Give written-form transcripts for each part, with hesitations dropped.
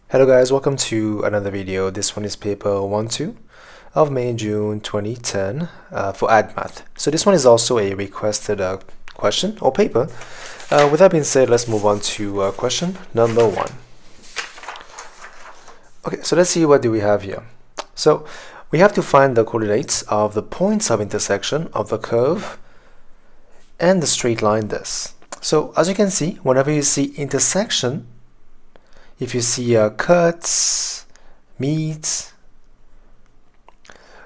Hello guys, welcome to another video. This one is paper 1-2 of May-June 2010 for AdMath. So this one is also a requested question or paper. With that being said, let's move on to question number 1. Okay, so let's see what do we have here. So we have to find the coordinates of the points of intersection of the curve and the straight line this. So as you can see, whenever you see intersection, if you see cuts, meets,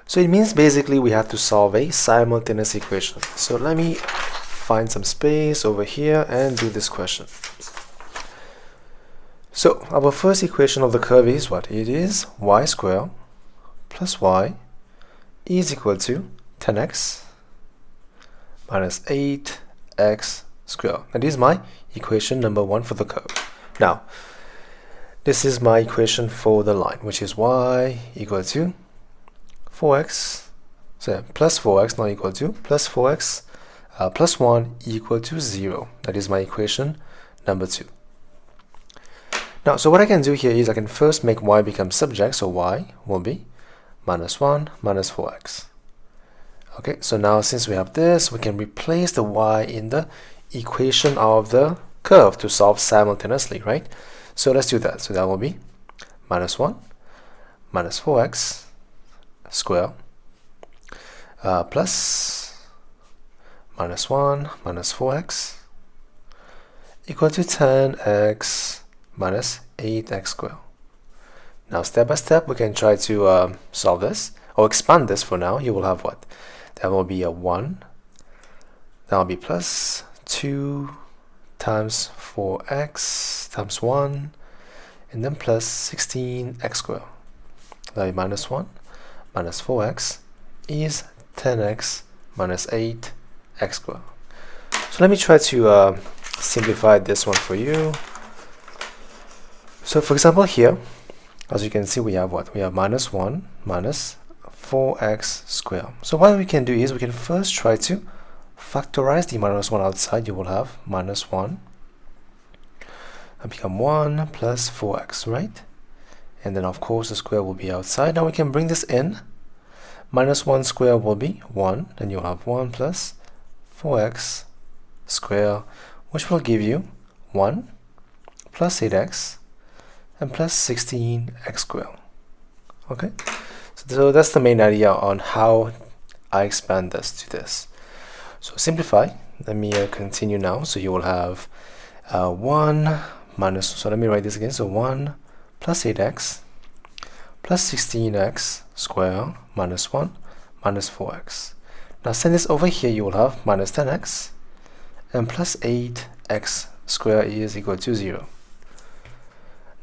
so it means basically we have to solve a simultaneous equation. So let me find some space over here and do this question. So our first equation of the curve is what? It is y squared plus y is equal to 10x minus 8x squared. That is my equation number 1 for the curve. Now, this is my equation for the line, which is y equal to 4x, so plus 4x not equal to, plus 4x plus 1 equal to 0. That is my equation number 2. Now, so what I can do here is I can first make y become subject, so y will be minus 1 minus 4x. Okay, so now since we have this, we can replace the y in the equation of the curve to solve simultaneously, right? So let's do that. So that will be minus 1 minus 4x squared plus minus 1 minus 4x equal to 10x minus 8x squared. Now step by step we can try to solve this or expand this. For now you will have what? That will be a 1, that will be plus 2 times 4x times 1 and then plus 16x squared. That will be minus 1 minus 4x is 10x minus 8x squared. So let me try to simplify this one for you. So for example here, as you can see, we have what? We have minus 1 minus 4x squared. So what we can do is we can first try to factorize the minus 1 outside. You will have minus 1 and become 1 plus 4x, right? And then of course the square will be outside. Now we can bring this in. Minus 1 square will be 1, then you'll have 1 plus 4x square, which will give you 1 plus 8x and plus 16x square. Okay, so that's the main idea on how I expand this to this. So simplify. Let me continue now. So you will have 1 minus, so let me write this again. So 1 plus 8x plus 16x square minus 1 minus 4x. Now send this over here. You will have minus 10x and plus 8x square is equal to 0.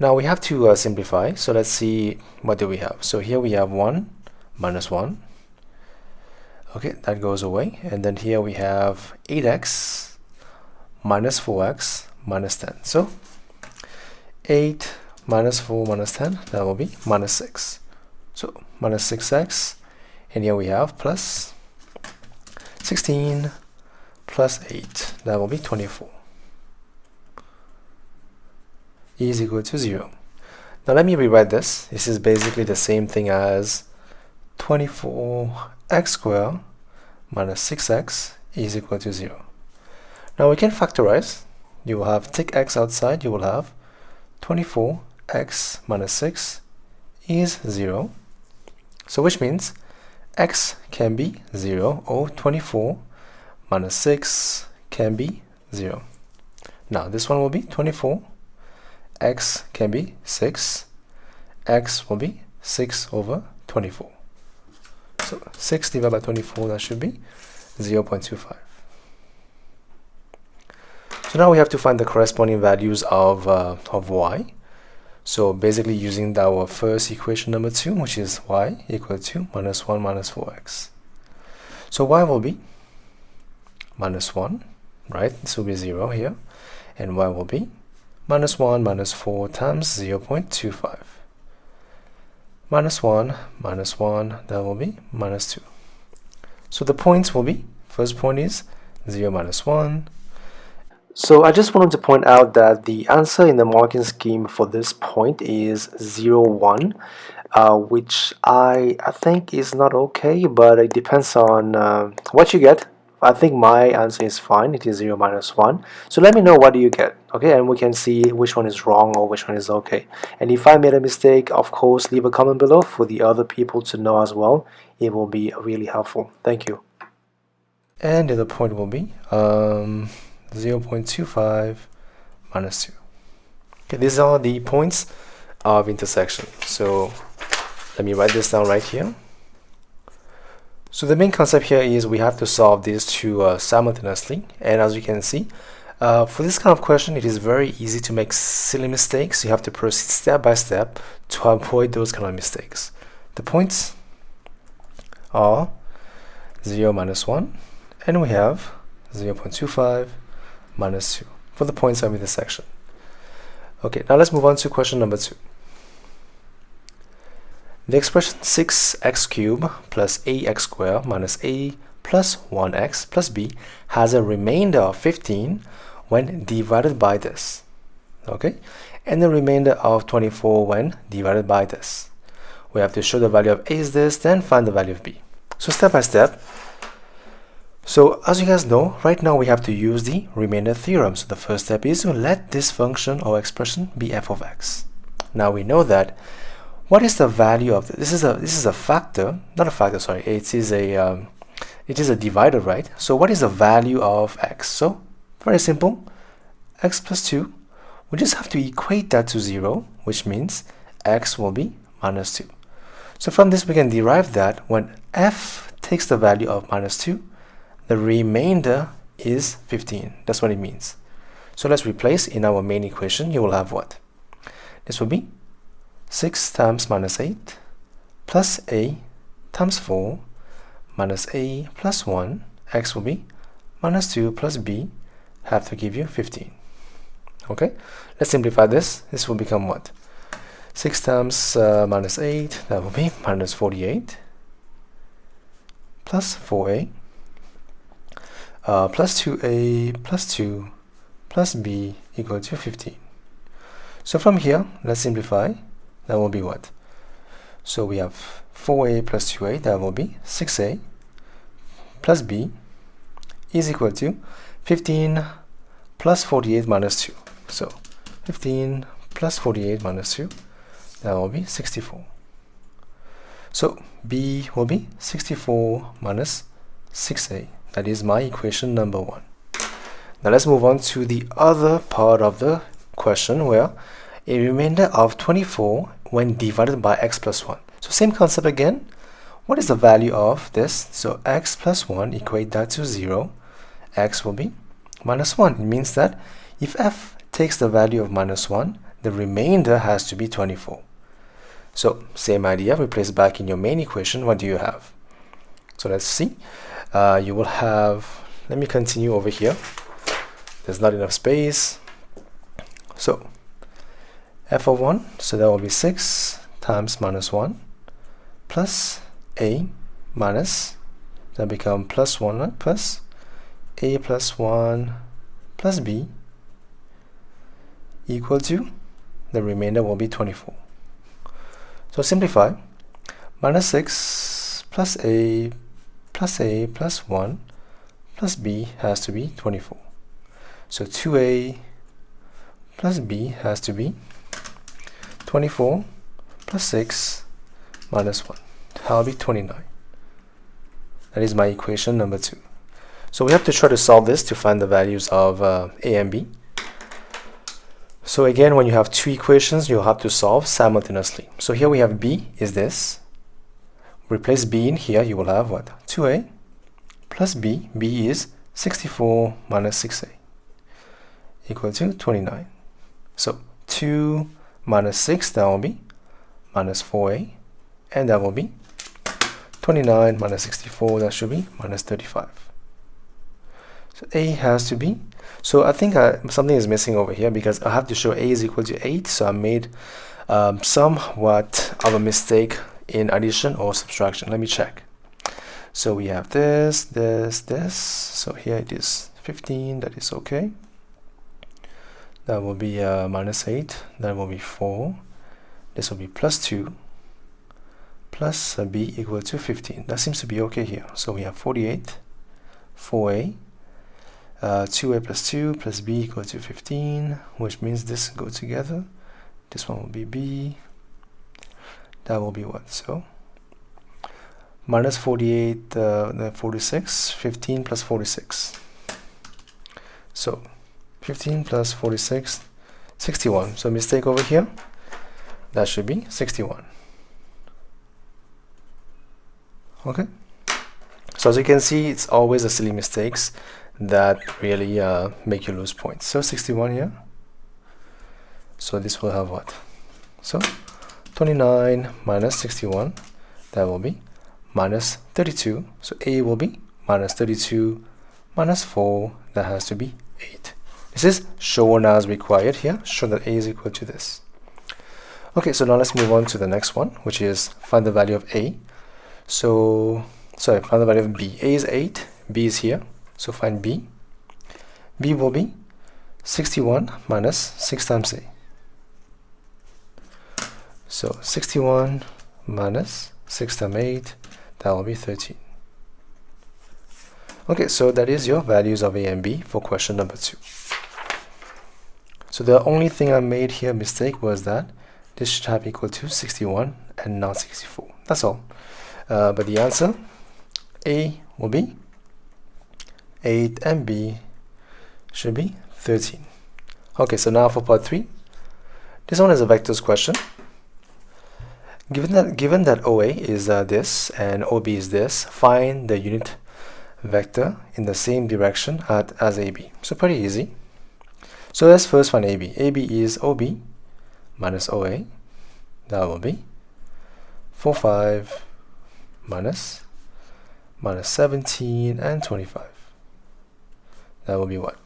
Now we have to simplify. So let's see, what do we have? So here we have 1 minus 1. Okay, that goes away. And then here we have 8x minus 4x minus 10. So 8 minus 4 minus 10, that will be minus 6. So minus 6x. And here we have plus 16 plus 8. That will be 24. Is equal to 0. Now let me rewrite this. This is basically the same thing as 24x squared minus 6x is equal to 0. Now we can factorize. You will have, take x outside, you will have 24x minus 6 is 0. So which means x can be 0 or 24 minus 6 can be 0. Now this one will be 24. X can be 6. X will be 6 over 24. So 6 divided by 24, that should be 0.25. So now we have to find the corresponding values of y. So basically using our first equation number 2, which is y equal to minus 1 minus 4x. So y will be minus 1, right? This will be 0 here. And y will be minus 1 minus 4 times 0.25. Minus 1 minus 1, that will be minus 2. So the points will be, first point is 0 minus 1. So I just wanted to point out that the answer in the marking scheme for this point is 0, 1, which I think is not okay, but it depends on what you get. I think my answer is fine. It is 0 minus 1. So let me know what do you get, okay? And we can see which one is wrong or which one is okay. And if I made a mistake, of course, leave a comment below for the other people to know as well. It will be really helpful. Thank you. And the other point will be 0.25 minus 2. Okay, these are the points of intersection. So let me write this down right here. So the main concept here is we have to solve these two simultaneously, and as you can see, for this kind of question it is very easy to make silly mistakes. You have to proceed step by step to avoid those kind of mistakes. The points are 0 minus 1, and we have 0.25 minus 2 for the points of intersection. Okay, now let's move on to question number 2. The expression 6x cubed plus ax squared minus a plus 1x plus b has a remainder of 15 when divided by this, okay, and the remainder of 24 when divided by this. We have to show the value of a is this, then find the value of b. So step by step. So as you guys know, right now we have to use the remainder theorem. So the first step is to let this function or expression be f of x. Now we know that what is the value of this? This is a factor, not a factor, sorry. It is a divisor, right? So what is the value of x? So very simple, x plus 2. We just have to equate that to 0, which means x will be minus 2. So from this we can derive that when f takes the value of minus 2, the remainder is 15. That's what it means. So let's replace in our main equation. You will have what? This will be 6 times minus 8 plus a times 4 minus a plus 1. X will be minus 2 plus b, have to give you 15. Okay, let's simplify this. This will become what? 6 times minus 8, that will be minus 48 plus 4a plus 2a plus 2 plus b equal to 15. So from here, let's simplify. That will be what? So we have 4a plus 2a, that will be 6a plus b is equal to 15 plus 48 minus 2. So 15 plus 48 minus 2, that will be 64. So b will be 64 minus 6a. That is my equation number 1. Now let's move on to the other part of the question where a remainder of 24 when divided by x plus 1. So same concept again. What is the value of this? So x plus 1, equate that to 0. X will be minus 1. It means that if f takes the value of minus 1, the remainder has to be 24. So same idea, replace back in your main equation. What do you have? So let's see. You will have, let me continue over here. There's not enough space. So f of 1, so that will be 6 times minus 1 plus a minus, that become plus 1, right? Plus a plus 1 plus b equal to, the remainder will be 24. So simplify, minus 6 plus a plus 1 plus b has to be 24. So 2a plus b has to be 24 plus 6 minus 1. That will be 29. That is my equation number 2. So we have to try to solve this to find the values of a and b. So again, when you have two equations, you'll have to solve simultaneously. So here we have b is this. Replace b in here, you will have what? 2a plus b. b is 64 minus 6a equal to 29. So 2 minus 6, that will be minus 4a, and that will be 29 minus 64, that should be minus 35. So a has to be, so I think something is missing over here because I have to show a is equal to 8, so I made somewhat of a mistake in addition or subtraction. Let me check. So we have this, so here it is 15, that is okay. That will be minus 8. That will be 4. This will be plus 2 plus b equal to 15. That seems to be okay here. So we have 48, 4a, 2a plus 2 plus b equal to 15, which means this go together. This one will be b. That will be what? So minus 48, 46, 15 plus 46. So 15 plus 46, 61. So mistake over here. That should be 61. Okay. So as you can see, it's always the silly mistakes that really make you lose points. So 61 here. So this will have what? So 29 minus 61. That will be minus 32. So a will be minus 32 minus 4. That has to be 8. This is shown as required here. Show that a is equal to this. Okay, so now let's move on to the next one, which is find the value of a. So, sorry, find the value of b. A is 8, b is here. So find b. B will be 61 minus 6 times a. So 61 minus 6 times 8, that will be 13. Okay, so that is your values of a and b for question number 2. So the only thing I made here mistake was that this should have equal to 61 and not 64. That's all. But the answer, a will be 8 and b should be 13. Okay, so now for part 3. This one is a vectors question. Given that OA is this and OB is this, find the unit vector in the same direction as AB. So pretty easy. So let's first find AB. AB is OB minus OA. That will be 4, 5 minus 17 and 25. That will be what?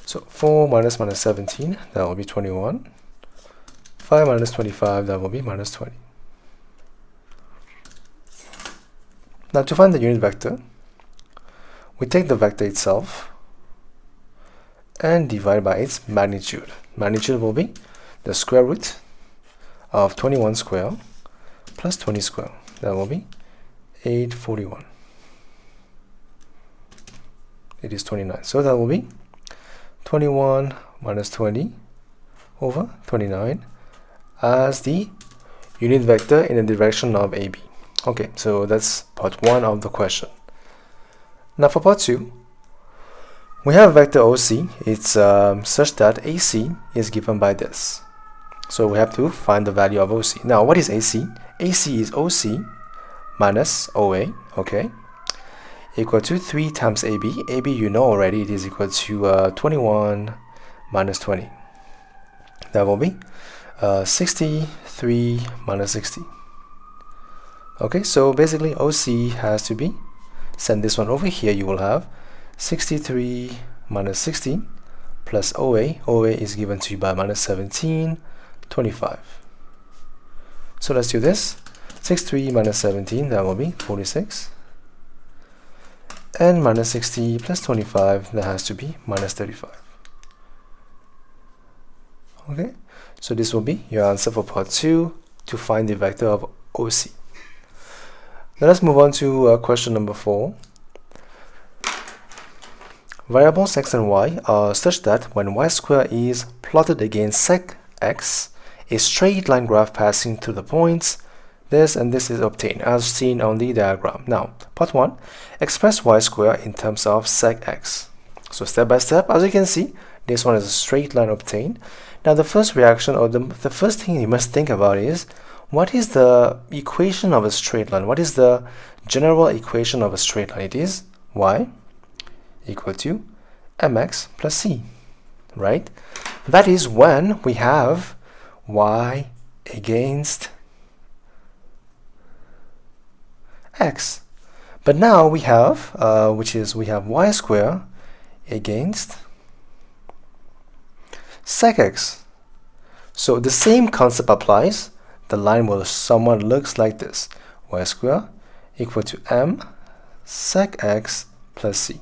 So 4 minus 17, that will be 21. 5 minus 25, that will be minus 20. Now to find the unit vector, we take the vector itself and divide by its magnitude. Magnitude will be the square root of 21 square plus 20 square. That will be 841. It is 29. So that will be 21 minus 20 over 29 as the unit vector in the direction of AB. Okay, so that's part 1 of the question. Now for part 2, we have vector OC. It's such that AC is given by this. So we have to find the value of OC. Now what is AC? AC is OC minus OA, okay, equal to 3 times AB. AB you know already, it is equal to 21 minus 20. That will be 63 minus 60. Okay, so basically OC has to be, send this one over here, you will have 63 minus 60 plus OA. OA is given to you by minus 17, 25. So let's do this. 63 minus 17, that will be 46. And minus 60 plus 25, that has to be minus 35. Okay, so this will be your answer for part 2 to find the vector of OC. Now let's move on to question number 4. Variables x and y are such that when y square is plotted against sec x, a straight line graph passing through the points, this and this is obtained as seen on the diagram. Now, part 1, express y square in terms of sec x. So step by step, as you can see, this one is a straight line obtained. Now the first reaction, or the first thing you must think about is, what is the equation of a straight line? What is the general equation of a straight line? It is y equal to mx plus c, right? That is when we have y against x. But now we have, we have y square against sec x. So the same concept applies. The line will somewhat looks like this: y square equal to m sec x plus c.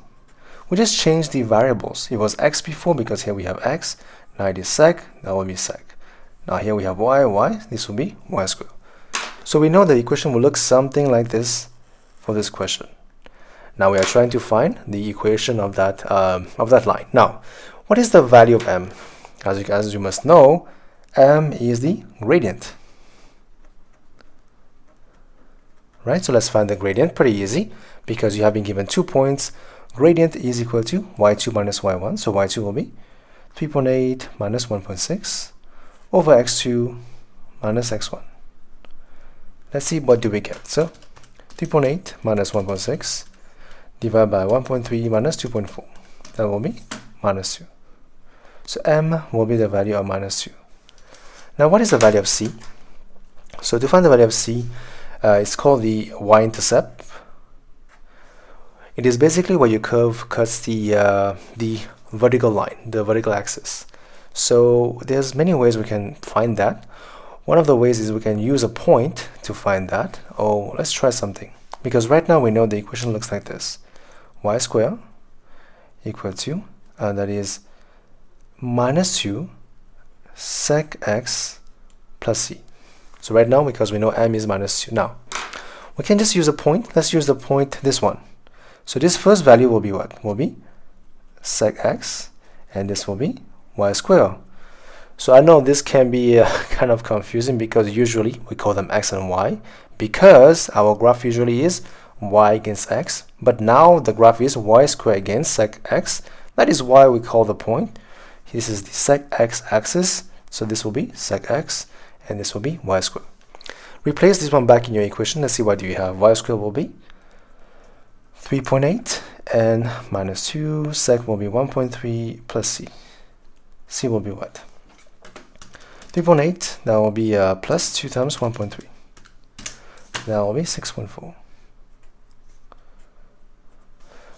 We just changed the variables. It was x before because here we have x. 90 sec, that will be sec. Now here we have y, this will be y squared. So we know the equation will look something like this for this question. Now we are trying to find the equation of that line. Now, what is the value of m? As you must know, m is the gradient. Right, so let's find the gradient. Pretty easy, because you have been given 2 points. Gradient is equal to y2 minus y1. So y2 will be 3.8 minus 1.6 over x2 minus x1. Let's see what do we get. So 3.8 minus 1.6 divided by 1.3 minus 2.4. That will be minus 2. So m will be the value of minus 2. Now what is the value of c? So to find the value of c, it's called the y-intercept. It is basically where your curve cuts the vertical line, the vertical axis. So there's many ways we can find that. One of the ways is we can use a point to find that. Oh, let's try something. Because right now we know the equation looks like this. Y squared equal to, that is minus 2 sec x plus c. So right now, because we know m is minus 2. Now, we can just use a point. Let's use the point, this one. So this first value will be what? Will be sec x, and this will be y squared. So I know this can be kind of confusing, because usually we call them x and y, because our graph usually is y against x. But now the graph is y squared against sec x. That is why we call the point. This is the sec x axis. So this will be sec x, and this will be y squared. Replace this one back in your equation. Let's see what do you have. Y squared will be 3.8 and minus 2. Sec will be 1.3 plus c. C will be what? 3.8. That will be plus 2 times 1.3. That will be 6.4.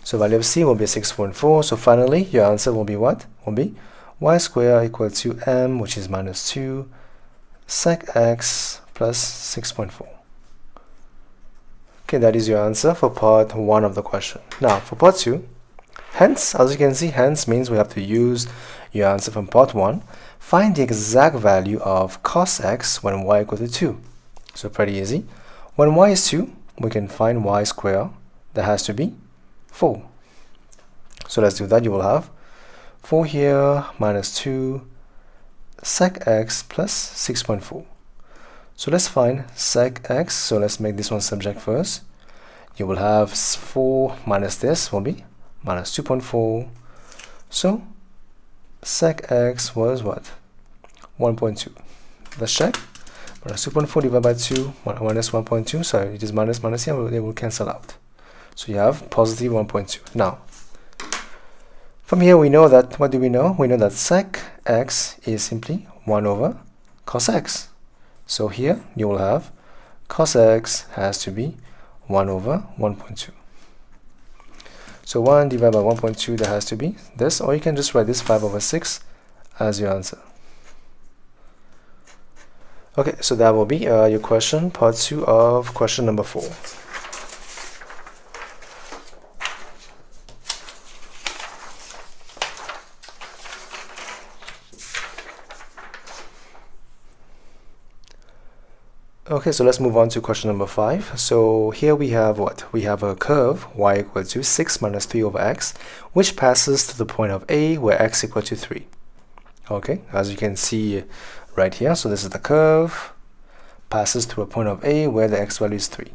So value of c will be 6.4. So finally, your answer will be what? Will be y squared equal to m, which is minus 2 sec x plus 6.4. Okay, that is your answer for part 1 of the question. Now, for part 2, hence, as you can see, hence means we have to use your answer from part 1. Find the exact value of cos x when y equal to 2. So pretty easy. When y is 2, we can find y squared. That has to be 4. So let's do that. You will have 4 here minus 2 sec x plus 6.4. So let's find sec x. So let's make this one subject first. You will have 4 minus this will be minus 2.4. So sec x was what? 1.2. Let's check. Minus 2.4 divided by 2 minus 1.2. So it is minus here. They will cancel out. So you have positive 1.2. Now, from here we know that, what do we know? We know that sec x is simply 1 over cos x. So here you will have cos x has to be 1 over 1.2. So 1 divided by 1.2, that has to be this, or you can just write this 5 over 6 as your answer. Okay, so that will be your question, part 2 of question number 4. Okay, so let's move on to question number 5. So here we have what? We have a curve y equal to 6 minus 3 over x, which passes to the point of A where x equal to 3. Okay, as you can see right here, so this is the curve, passes through a point of A where the x value is 3.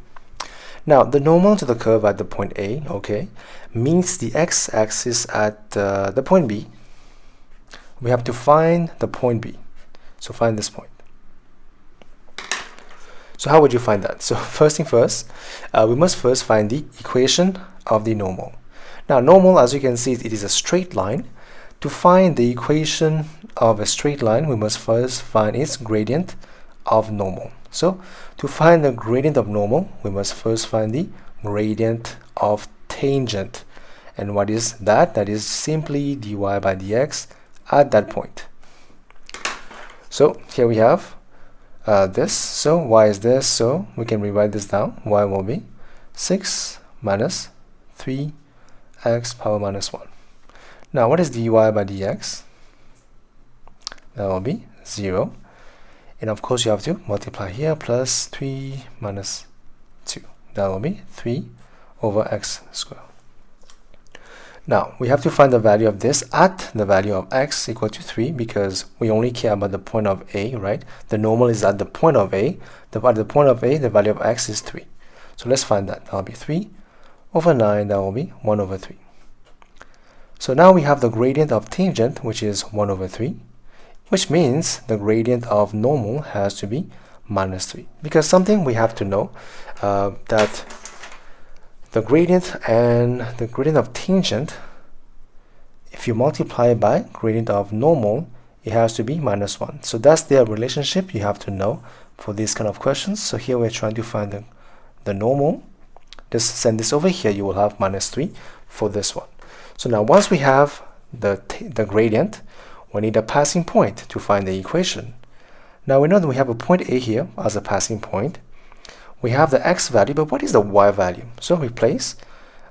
Now, the normal to the curve at the point A, okay, means the x-axis at the point B. We have to find the point B. So find this point. So how would you find that? So first thing first, we must first find the equation of the normal. Now normal, as you can see, it is a straight line. To find the equation of a straight line, we must first find its gradient of normal. So to find the gradient of normal, we must first find the gradient of tangent. And what is that? That is simply dy by dx at that point. So here we have this. So y is this, so we can rewrite this down. Y will be 6 minus 3x power minus 1. Now what is dy by dx? that will be 0. And of course you have to multiply here, plus 3 minus 2. That will be 3 over x squared. Now we have to find the value of this at the value of x equal to 3, because we only care about the point of A, right? The normal is at the point of A. At the point of A, the value of x is 3. So let's find that. That will be 3 over 9. That will be 1 over 3. So now we have the gradient of tangent, which is 1 over 3, which means the gradient of normal has to be minus 3. Because something we have to know, that the gradient of tangent, if you multiply by gradient of normal, it has to be minus 1. So that's their relationship you have to know for these kind of questions. So here we're trying to find the normal. Just send this over here, you will have minus 3 for this one. So now once we have the gradient, we need a passing point to find the equation. Now we know that we have a point A here as a passing point. We have the x value, but what is the y value? So replace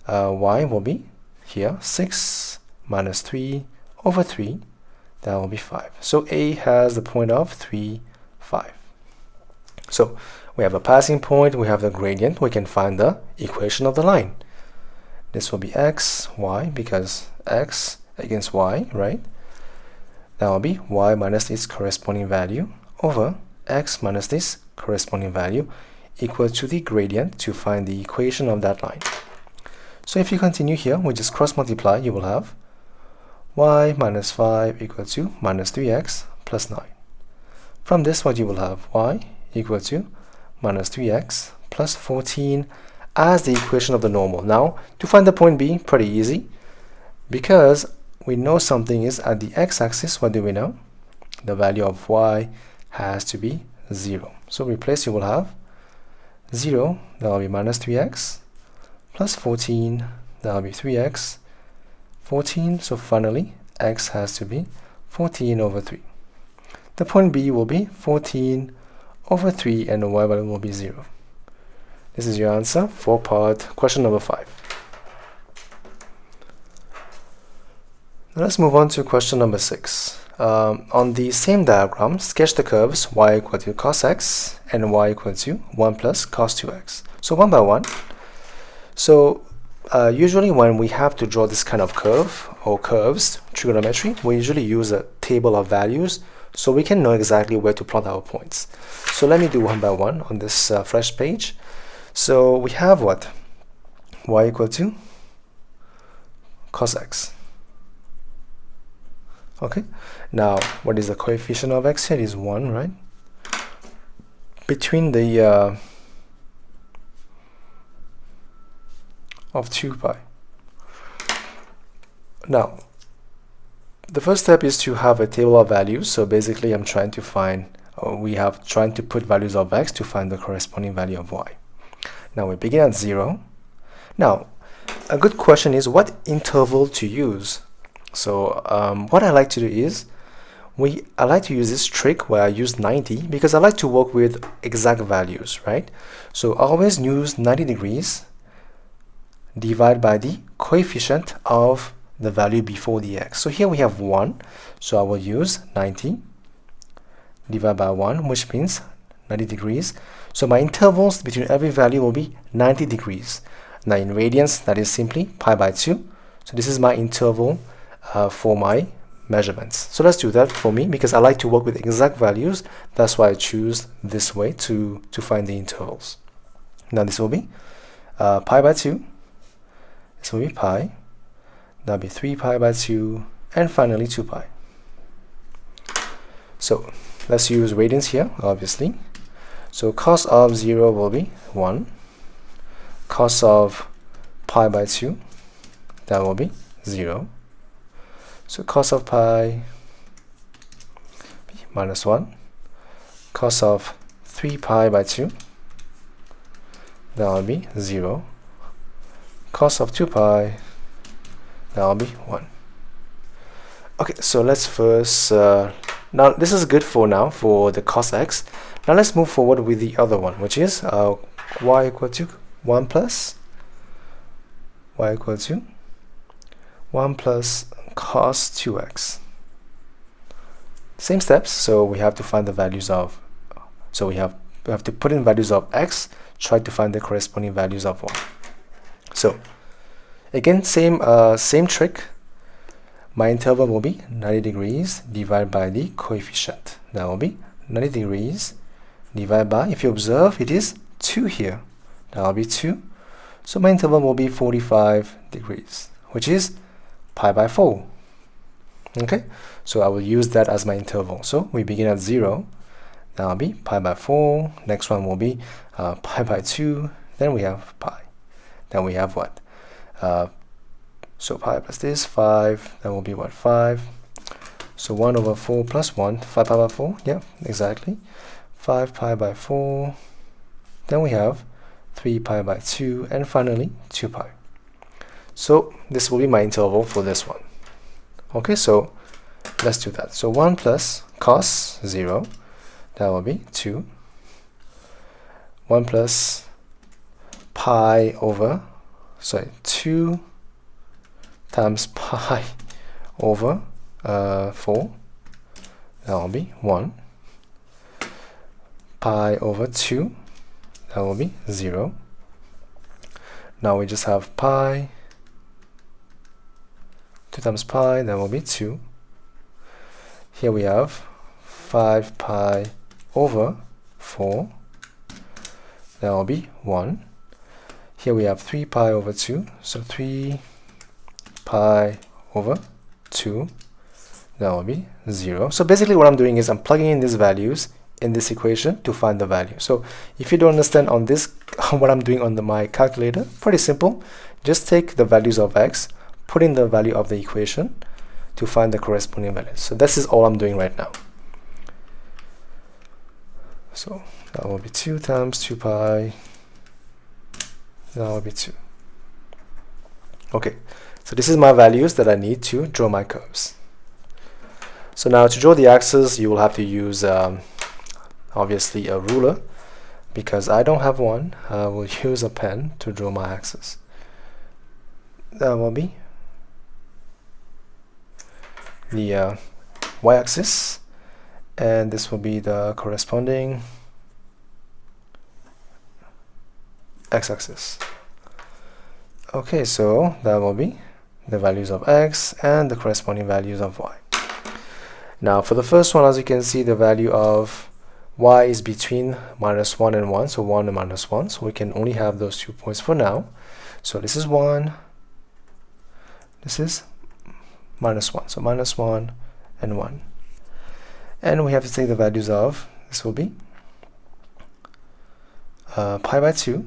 y will be here 6 minus 3 over 3. That will be 5. So A has the point of 3, 5. So we have a passing point, we have the gradient, we can find the equation of the line. This will be x, y, because x against y, right? That will be y minus its corresponding value over x minus this corresponding value equal to the gradient to find the equation of that line. So if you continue here, we just cross multiply, you will have y minus 5 equal to minus 3x plus 9. From this, what you will have, y equal to minus 3x plus 14 as the equation of the normal. Now, to find the point B, pretty easy, because we know something is at the x-axis. What do we know? The value of y has to be 0. So replace, you will have 0, that will be minus 3x, plus 14, that will be 3x, 14, so finally x has to be 14 over 3. The point B will be 14 over 3, and the y value will be 0. This is your answer for question number 5. Now let's move on to question number 6. On the same diagram, sketch the curves y equal to cos x and y equal to 1 plus cos 2x. So one by one. So usually when we have to draw this kind of curve or curves, trigonometry, we usually use a table of values so we can know exactly where to plot our points. So let me do one by one on this fresh page. So we have what? Y equal to cos x. Okay, now what is the coefficient of x here? It is 1, right? Between the of 2 pi. Now, the first step is to have a table of values. So basically I'm trying to find, trying to put values of x to find the corresponding value of y. Now we begin at 0. Now, a good question is what interval to use. So what I like to do is, I like to use this trick where I use 90 because I like to work with exact values, right? So I always use 90 degrees divided by the coefficient of the value before the x. So here we have 1, so I will use 90 divided by 1, which means 90 degrees. So my intervals between every value will be 90 degrees. Now in radians, that is simply pi by 2. So this is my interval for my measurements. So let's do that for me because I like to work with exact values. That's why I choose this way to find the intervals. Now this will be pi by 2. This will be pi. That'll be 3 pi by 2. And finally 2 pi. So let's use radians here, obviously. So cos of 0 will be 1. Cos of pi by 2, that will be 0. So cos of pi minus 1. Cos of 3 pi by 2, that will be 0. Cos of 2 pi, that will be 1. Okay, so let's first, now this is good for now for the cos x. Now let's move forward with the other one, which is y equal to 1 plus y equal to 1 plus cos 2x. Same steps, so we have to find the values of, so we have to put in values of x, try to find the corresponding values of y. So again, same trick. My interval will be 90 degrees divided by the coefficient. That will be 90 degrees divided by, if you observe, it is 2 here. That will be 2. So my interval will be 45 degrees, which is pi by 4. Okay, so I will use that as my interval. So we begin at 0. That will be pi by 4. Next one will be pi by 2. Then we have pi. Then we have what? So pi plus this, 5. That will be what? 5. So 1 over 4 plus 1. 5 pi by 4. Yeah, exactly. 5 pi by 4. Then we have 3 pi by 2. And finally, 2 pi. So this will be my interval for this one. Okay, so let's do that. So 1 plus cos 0. That will be 2. 1 plus pi over, 2 times pi over 4. That will be 1. Pi over 2. That will be 0. Now we just have pi. 2 times pi, that will be 2. Here we have 5 pi over 4. That will be 1. Here we have 3 pi over 2. So 3 pi over 2. That will be 0. So basically what I'm doing is I'm plugging in these values in this equation to find the value. So if you don't understand on this, what I'm doing on my calculator, pretty simple. Just take the values of x, put in the value of the equation to find the corresponding values. So this is all I'm doing right now. So that will be 2 times 2 pi. That will be 2. Okay, so this is my values that I need to draw my curves. So now to draw the axes, you will have to use obviously a ruler, because I don't have one. I will use a pen to draw my axes. That will be the y-axis, and this will be the corresponding x-axis. Okay, so that will be the values of x and the corresponding values of y. Now for the first one, as you can see, the value of y is between -1 and 1, so 1 and -1, so we can only have those 2 points for now. So this is 1, this is -1, so -1 and 1. And we have to take the values of, this will be pi by 2.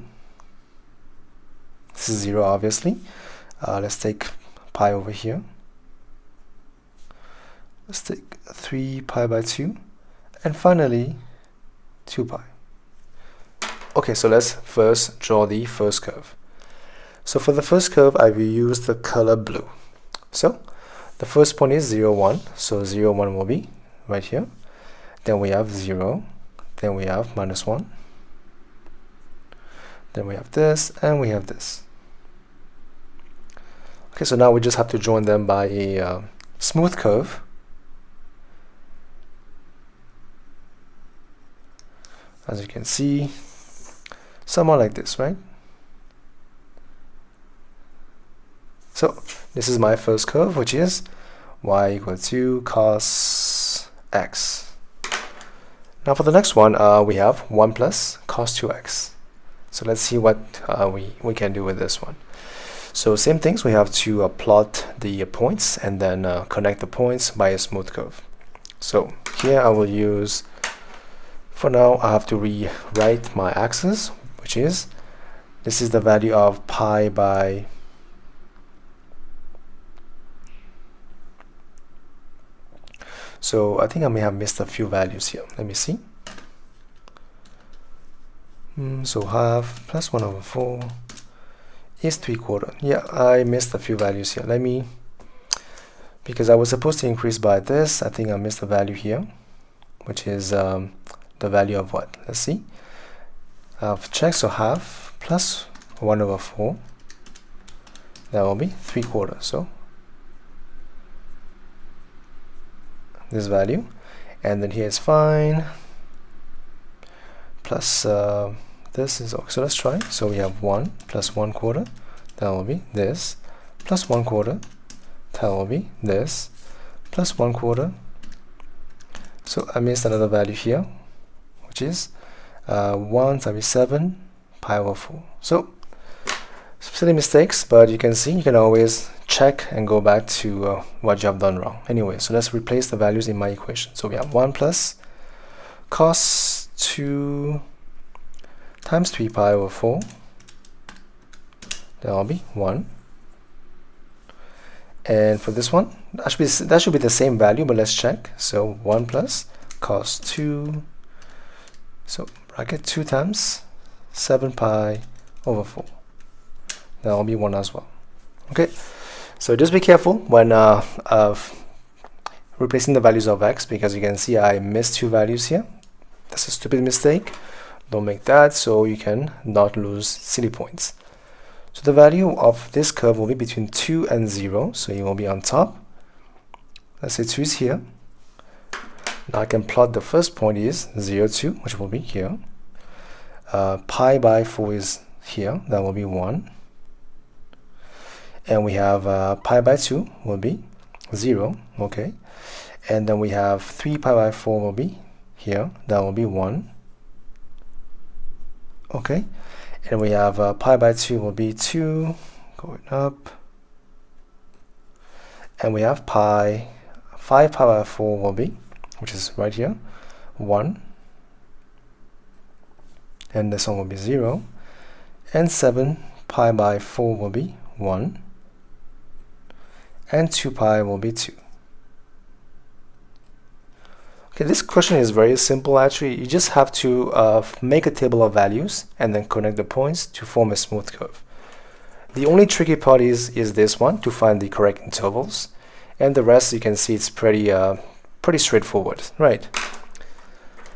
This is 0, obviously. Let's take pi over here. Let's take 3 pi by 2. And finally, 2 pi. Okay, so let's first draw the first curve. So for the first curve, I will use the color blue. So the first point is 0, 1. So 0, 1 will be right here. Then we have 0. Then we have -1. Then we have this, and we have this. Okay, so now we just have to join them by a smooth curve. As you can see, somewhat like this, right? So this is my first curve, which is y equal to cos x. Now for the next one, we have 1 plus cos 2x. So let's see what we can do with this one. So same things, we have to plot the points and then connect the points by a smooth curve. So here I will use, for now I have to rewrite my axis, which is, this is the value of pi by so I think I may have missed a few values here. Let me see. So half plus 1 over 4 is 3/4. Yeah, I missed a few values here. Let me, because I was supposed to increase by this, I think I missed a value here, which is the value of what? Let's see. I've checked, so half plus 1 over 4, that will be 3/4. So this value, and then here is fine, plus this is okay. So let's try. So we have 1 plus 1/4, that will be this, plus 1/4, that will be this, plus 1/4. So I missed another value here, which is 1 times 7 pi over 4. So silly mistakes, but you can see you can always check and go back to what you have done wrong. Anyway, so let's replace the values in my equation. So we have 1 plus cos 2 times 3 pi over 4. That will be 1. And for this one, that should be the same value, but let's check. So 1 plus cos 2, so bracket 2 times 7 pi over 4. That will be 1 as well. Okay, so just be careful when replacing the values of x, because you can see I missed 2 values here. That's a stupid mistake. Don't make that, so you can not lose silly points. So the value of this curve will be between 2 and 0, so it will be on top. Let's say 2 is here. Now I can plot the first point is 0, 2, which will be here. Pi by 4 is here, that will be 1. And we have pi by 2 will be 0, okay. And then we have 3 pi by 4 will be here, that will be 1. Okay. And we have pi by 2 will be 2, going up. And we have 5 pi by 4 will be, which is right here, 1. And this one will be 0. And 7 pi by 4 will be 1. And 2 pi will be 2. Okay, this question is very simple actually. You just have to make a table of values and then connect the points to form a smooth curve. The only tricky part is this one, to find the correct intervals, and the rest you can see it's pretty straightforward, right?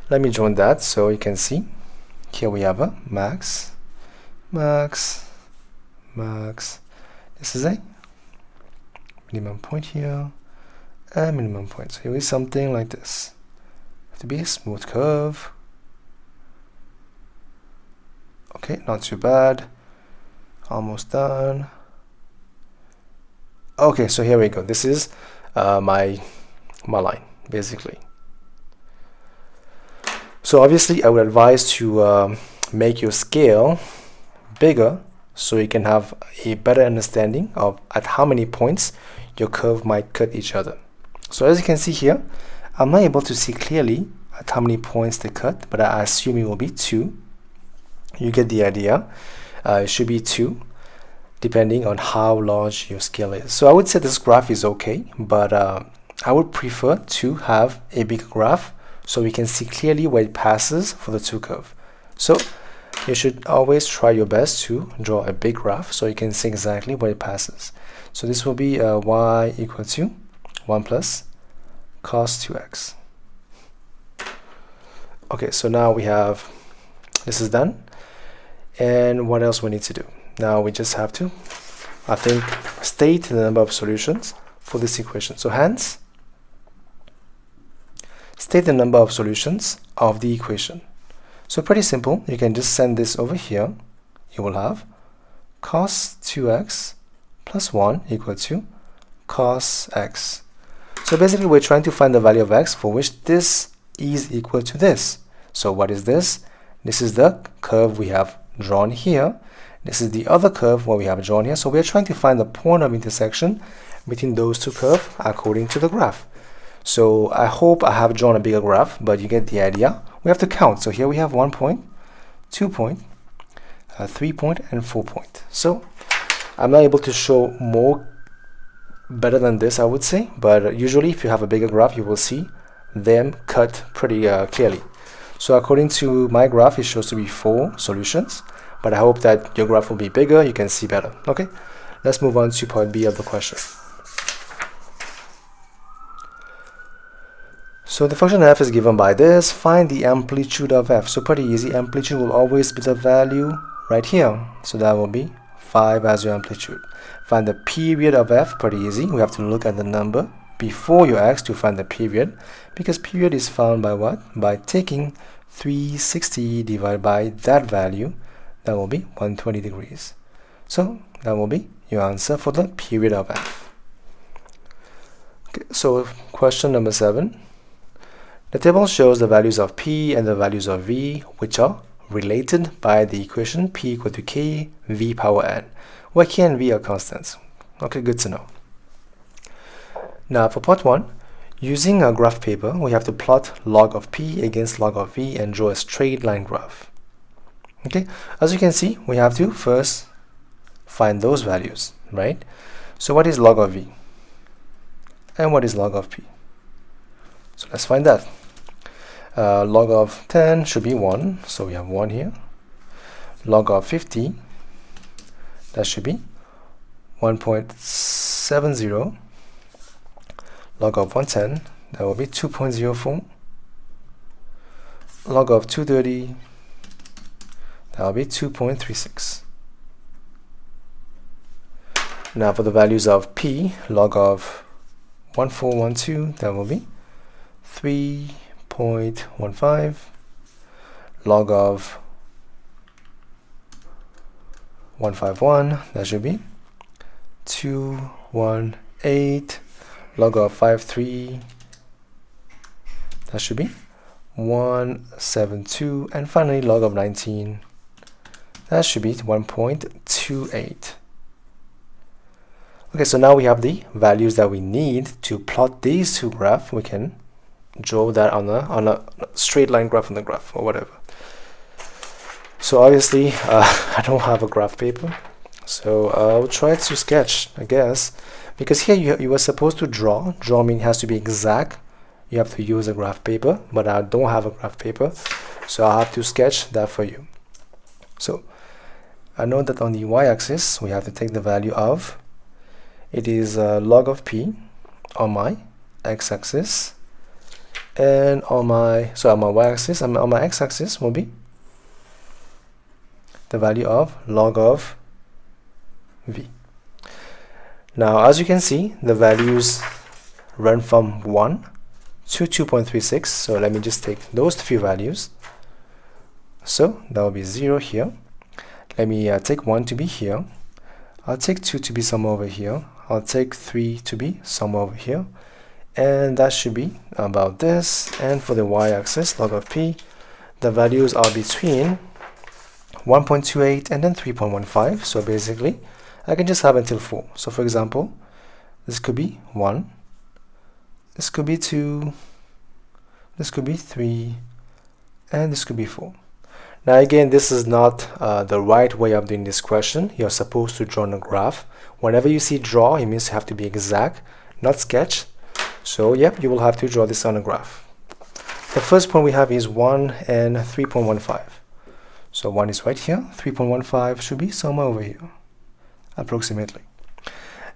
Let me join that so you can see. Here we have a max, max, max. This is a minimum point here, and minimum point. So here is something like this. To be a smooth curve. Okay, not too bad. Almost done. Okay, so here we go. This is my line, basically. So obviously I would advise to make your scale bigger so you can have a better understanding of at how many points your curve might cut each other. So as you can see here, I'm not able to see clearly at how many points they cut, but I assume it will be 2. You get the idea. It should be 2, depending on how large your scale is. So I would say this graph is okay, but I would prefer to have a bigger graph so we can see clearly where it passes for the two curve. So you should always try your best to draw a big graph so you can see exactly where it passes. So this will be y equal to 1 plus cos 2x. Okay, so now we have, this is done. And what else we need to do? Now we just have to, I think, state the number of solutions for this equation. So hence, state the number of solutions of the equation. So pretty simple. You can just send this over here. You will have cos 2x plus 1 equal to cos x. So basically we're trying to find the value of x for which this is equal to this. So what is this? This is the curve we have drawn here. This is the other curve what we have drawn here. So we're trying to find the point of intersection between those two curves according to the graph. So I hope I have drawn a bigger graph, but you get the idea. We have to count. So here we have 1 point, 2 point, 3 point, and 4 point. So I'm not able to show more better than this, I would say, but usually if you have a bigger graph, you will see them cut pretty clearly. So according to my graph, it shows to be 4 solutions, but I hope that your graph will be bigger, you can see better. Okay, let's move on to part B of the question. So the function f is given by this. Find the amplitude of f. So pretty easy. Amplitude will always be the value right here. So that will be 5 as your amplitude. Find the period of f. Pretty easy. We have to look at the number before your x to find the period, because period is found by what? By taking 360 divided by that value, that will be 120 degrees. So that will be your answer for the period of f. Okay, so question number 7. The table shows the values of p and the values of v, which are related by the equation p equal to k v power n, where k and v are constants. Okay, good to know. Now for part 1, using a graph paper, we have to plot log of p against log of v and draw a straight line graph. Okay, as you can see, we have to first find those values, right? So what is log of v? And what is log of p? So let's find that. Log of 10 should be 1, so we have 1 here. Log of 50, that should be 1.70. Log of 110, that will be 2.04. Log of 230, that will be 2.36. Now for the values of p, log of 1412, that will be 3.15. Log of 151, that should be 218. Log of 53, that should be 172. And finally log of 19, that should be 1.28. Okay, so now we have the values that we need to plot these two graphs. We can draw that on a straight line graph on the graph or whatever. So obviously I don't have a graph paper, so I'll try to sketch, I guess, because here you were supposed to draw. Mean has to be exact. You have to use a graph paper, but I don't have a graph paper, so I'll have to sketch that for you. So I know that on the y-axis we have to take the value of, it is log of p on my x-axis, and on my y-axis, on my x-axis will be the value of log of v. Now as you can see, the values run from 1 to 2.36, so let me just take those few values. So that will be 0 here. Let me take 1 to be here. I'll take 2 to be somewhere over here. I'll take 3 to be somewhere over here, and that should be about this. And for the y-axis, log of p, the values are between 1.28 and then 3.15. So basically I can just have until 4. So for example, this could be 1, this could be 2, this could be 3, and this could be 4. Now again, this is not the right way of doing this question. You're supposed to draw on a graph. Whenever you see draw, it means you have to be exact, not sketch. So yep, you will have to draw this on a graph. The first point we have is 1 and 3.15. So 1 is right here, 3.15 should be somewhere over here, approximately.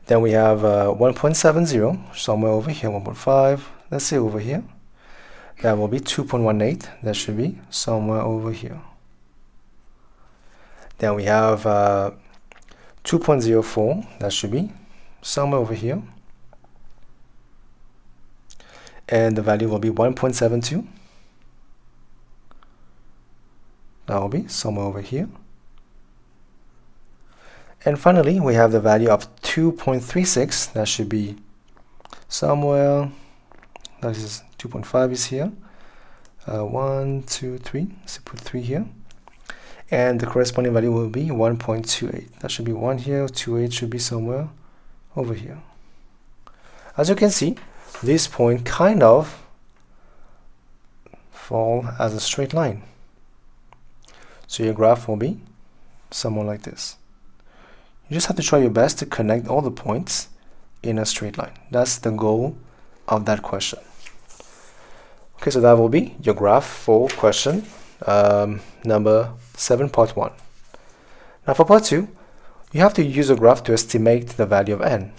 Then we have 1.70, somewhere over here, 1.5, let's say over here. That will be 2.18, that should be somewhere over here. Then we have 2.04, that should be somewhere over here. And the value will be 1.72. That will be somewhere over here. And finally, we have the value of 2.36. That should be somewhere. That is 2.5 is here. 1, 2, 3. Let's put 3 here. And the corresponding value will be 1.28. That should be 1 here. 28 should be somewhere over here. As you can see, this point kind of fall as a straight line. So your graph will be somewhere like this. You just have to try your best to connect all the points in a straight line. That's the goal of that question. Okay, so that will be your graph for question number 7, part 1. Now for part 2, you have to use a graph to estimate the value of n.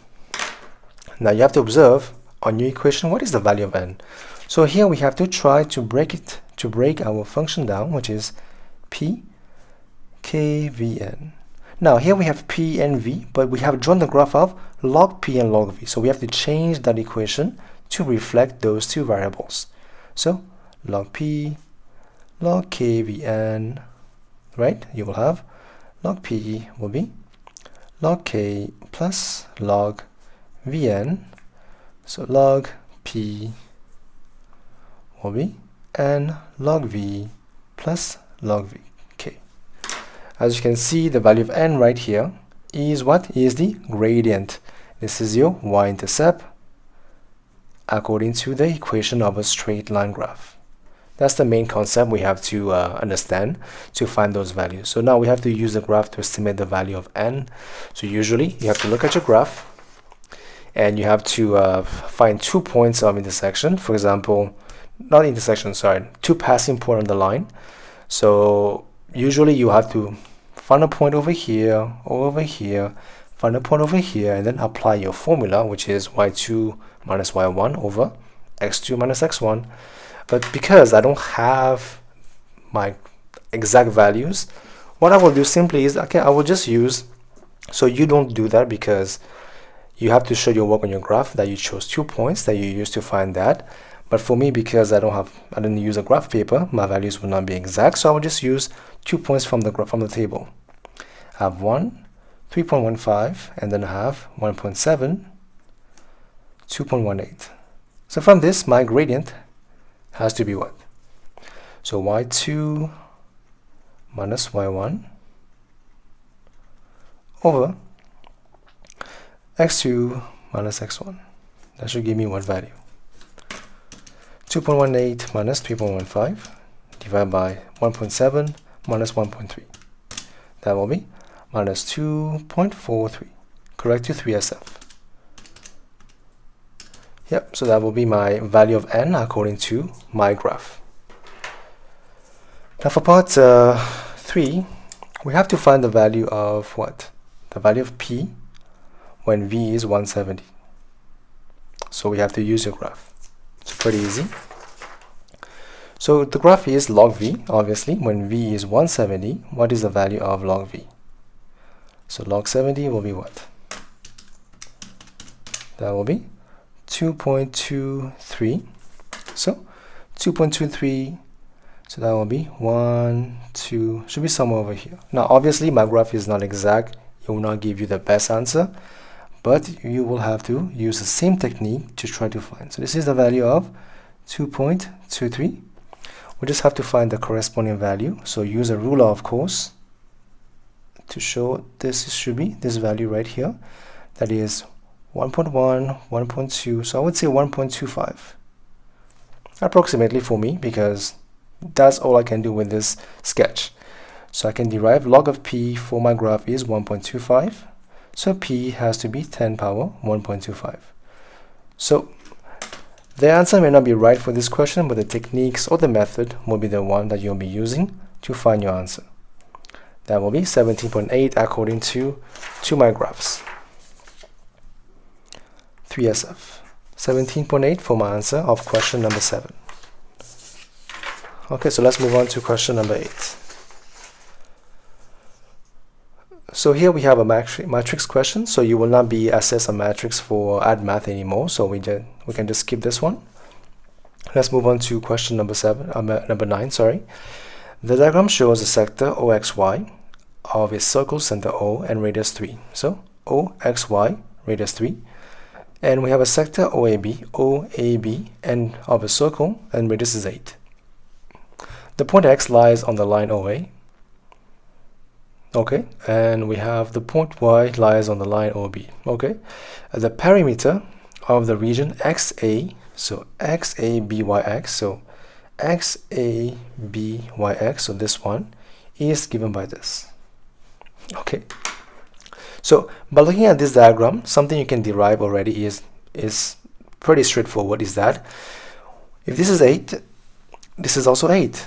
Now you have to observe on your equation what is the value of n. So here we have to try to break our function down, which is p k v n. Now here we have p and v, but we have drawn the graph of log p and log v. So we have to change that equation to reflect those two variables. So log p, log k vn, right? You will have log p will be log k plus log vn. So log p will be n log v plus log v. As you can see, the value of n right here is what? Is the gradient. This is your y-intercept according to the equation of a straight line graph. That's the main concept we have to understand to find those values. So now we have to use the graph to estimate the value of n. So usually you have to look at your graph and you have to find 2 points of intersection. For example, not intersection, sorry, 2 passing points on the line. So usually you have to find a point over here, or over here, find a point over here, and then apply your formula, which is y2 minus y1 over x2 minus x1. But because I don't have my exact values, what I will do simply is, okay, I will just use, so you don't do that because you have to show your work on your graph that you chose 2 points that you used to find that. But for me, because I didn't use a graph paper, my values will not be exact, so I will just use 2 points from the table. I have 1, 3.15, and then I have 1.7, 2.18. So from this, my gradient has to be what? So y2 minus y1 over x2 minus x1. That should give me what value? 2.18 minus 3.15 divided by 1.7 minus 1.3. That will be minus 2.43. Correct to 3SF. Yep, so that will be my value of n according to my graph. Now for part 3, we have to find the value of what? The value of p when v is 170. So we have to use your graph. It's pretty easy. So the graph is log v, obviously. When v is 170, what is the value of log v? So log 70 will be what? That will be 2.23. So 2.23, so that will be 1, 2, should be somewhere over here. Now obviously my graph is not exact. It will not give you the best answer, but you will have to use the same technique to try to find. So this is the value of 2.23. We just have to find the corresponding value. So use a ruler, of course, to show this should be this value right here. That is 1.1, 1.2. So I would say 1.25 approximately for me, because that's all I can do with this sketch. So I can derive log of p for my graph is 1.25. So p has to be 10 power 1.25. So the answer may not be right for this question, but the techniques or the method will be the one that you'll be using to find your answer. That will be 17.8 according to my graphs. 3SF. 17.8 for my answer of question number 7. Okay, so let's move on to question number 8. So here we have a matrix question, so you will not be assessed a matrix for add math anymore, so we can just skip this one. Let's move on to question number 9, sorry. The diagram shows a sector OXY of a circle center O and radius 3. So OXY, radius 3. And we have a sector OAB, and of a circle, and radius is 8. The point X lies on the line OA. Okay, and we have the point Y lies on the line OB. Okay, the perimeter of the region XA, so XABYX, so XABYX, so this one is given by this. Okay, so by looking at this diagram, something you can derive already is pretty straightforward, is that if this is 8, this is also 8.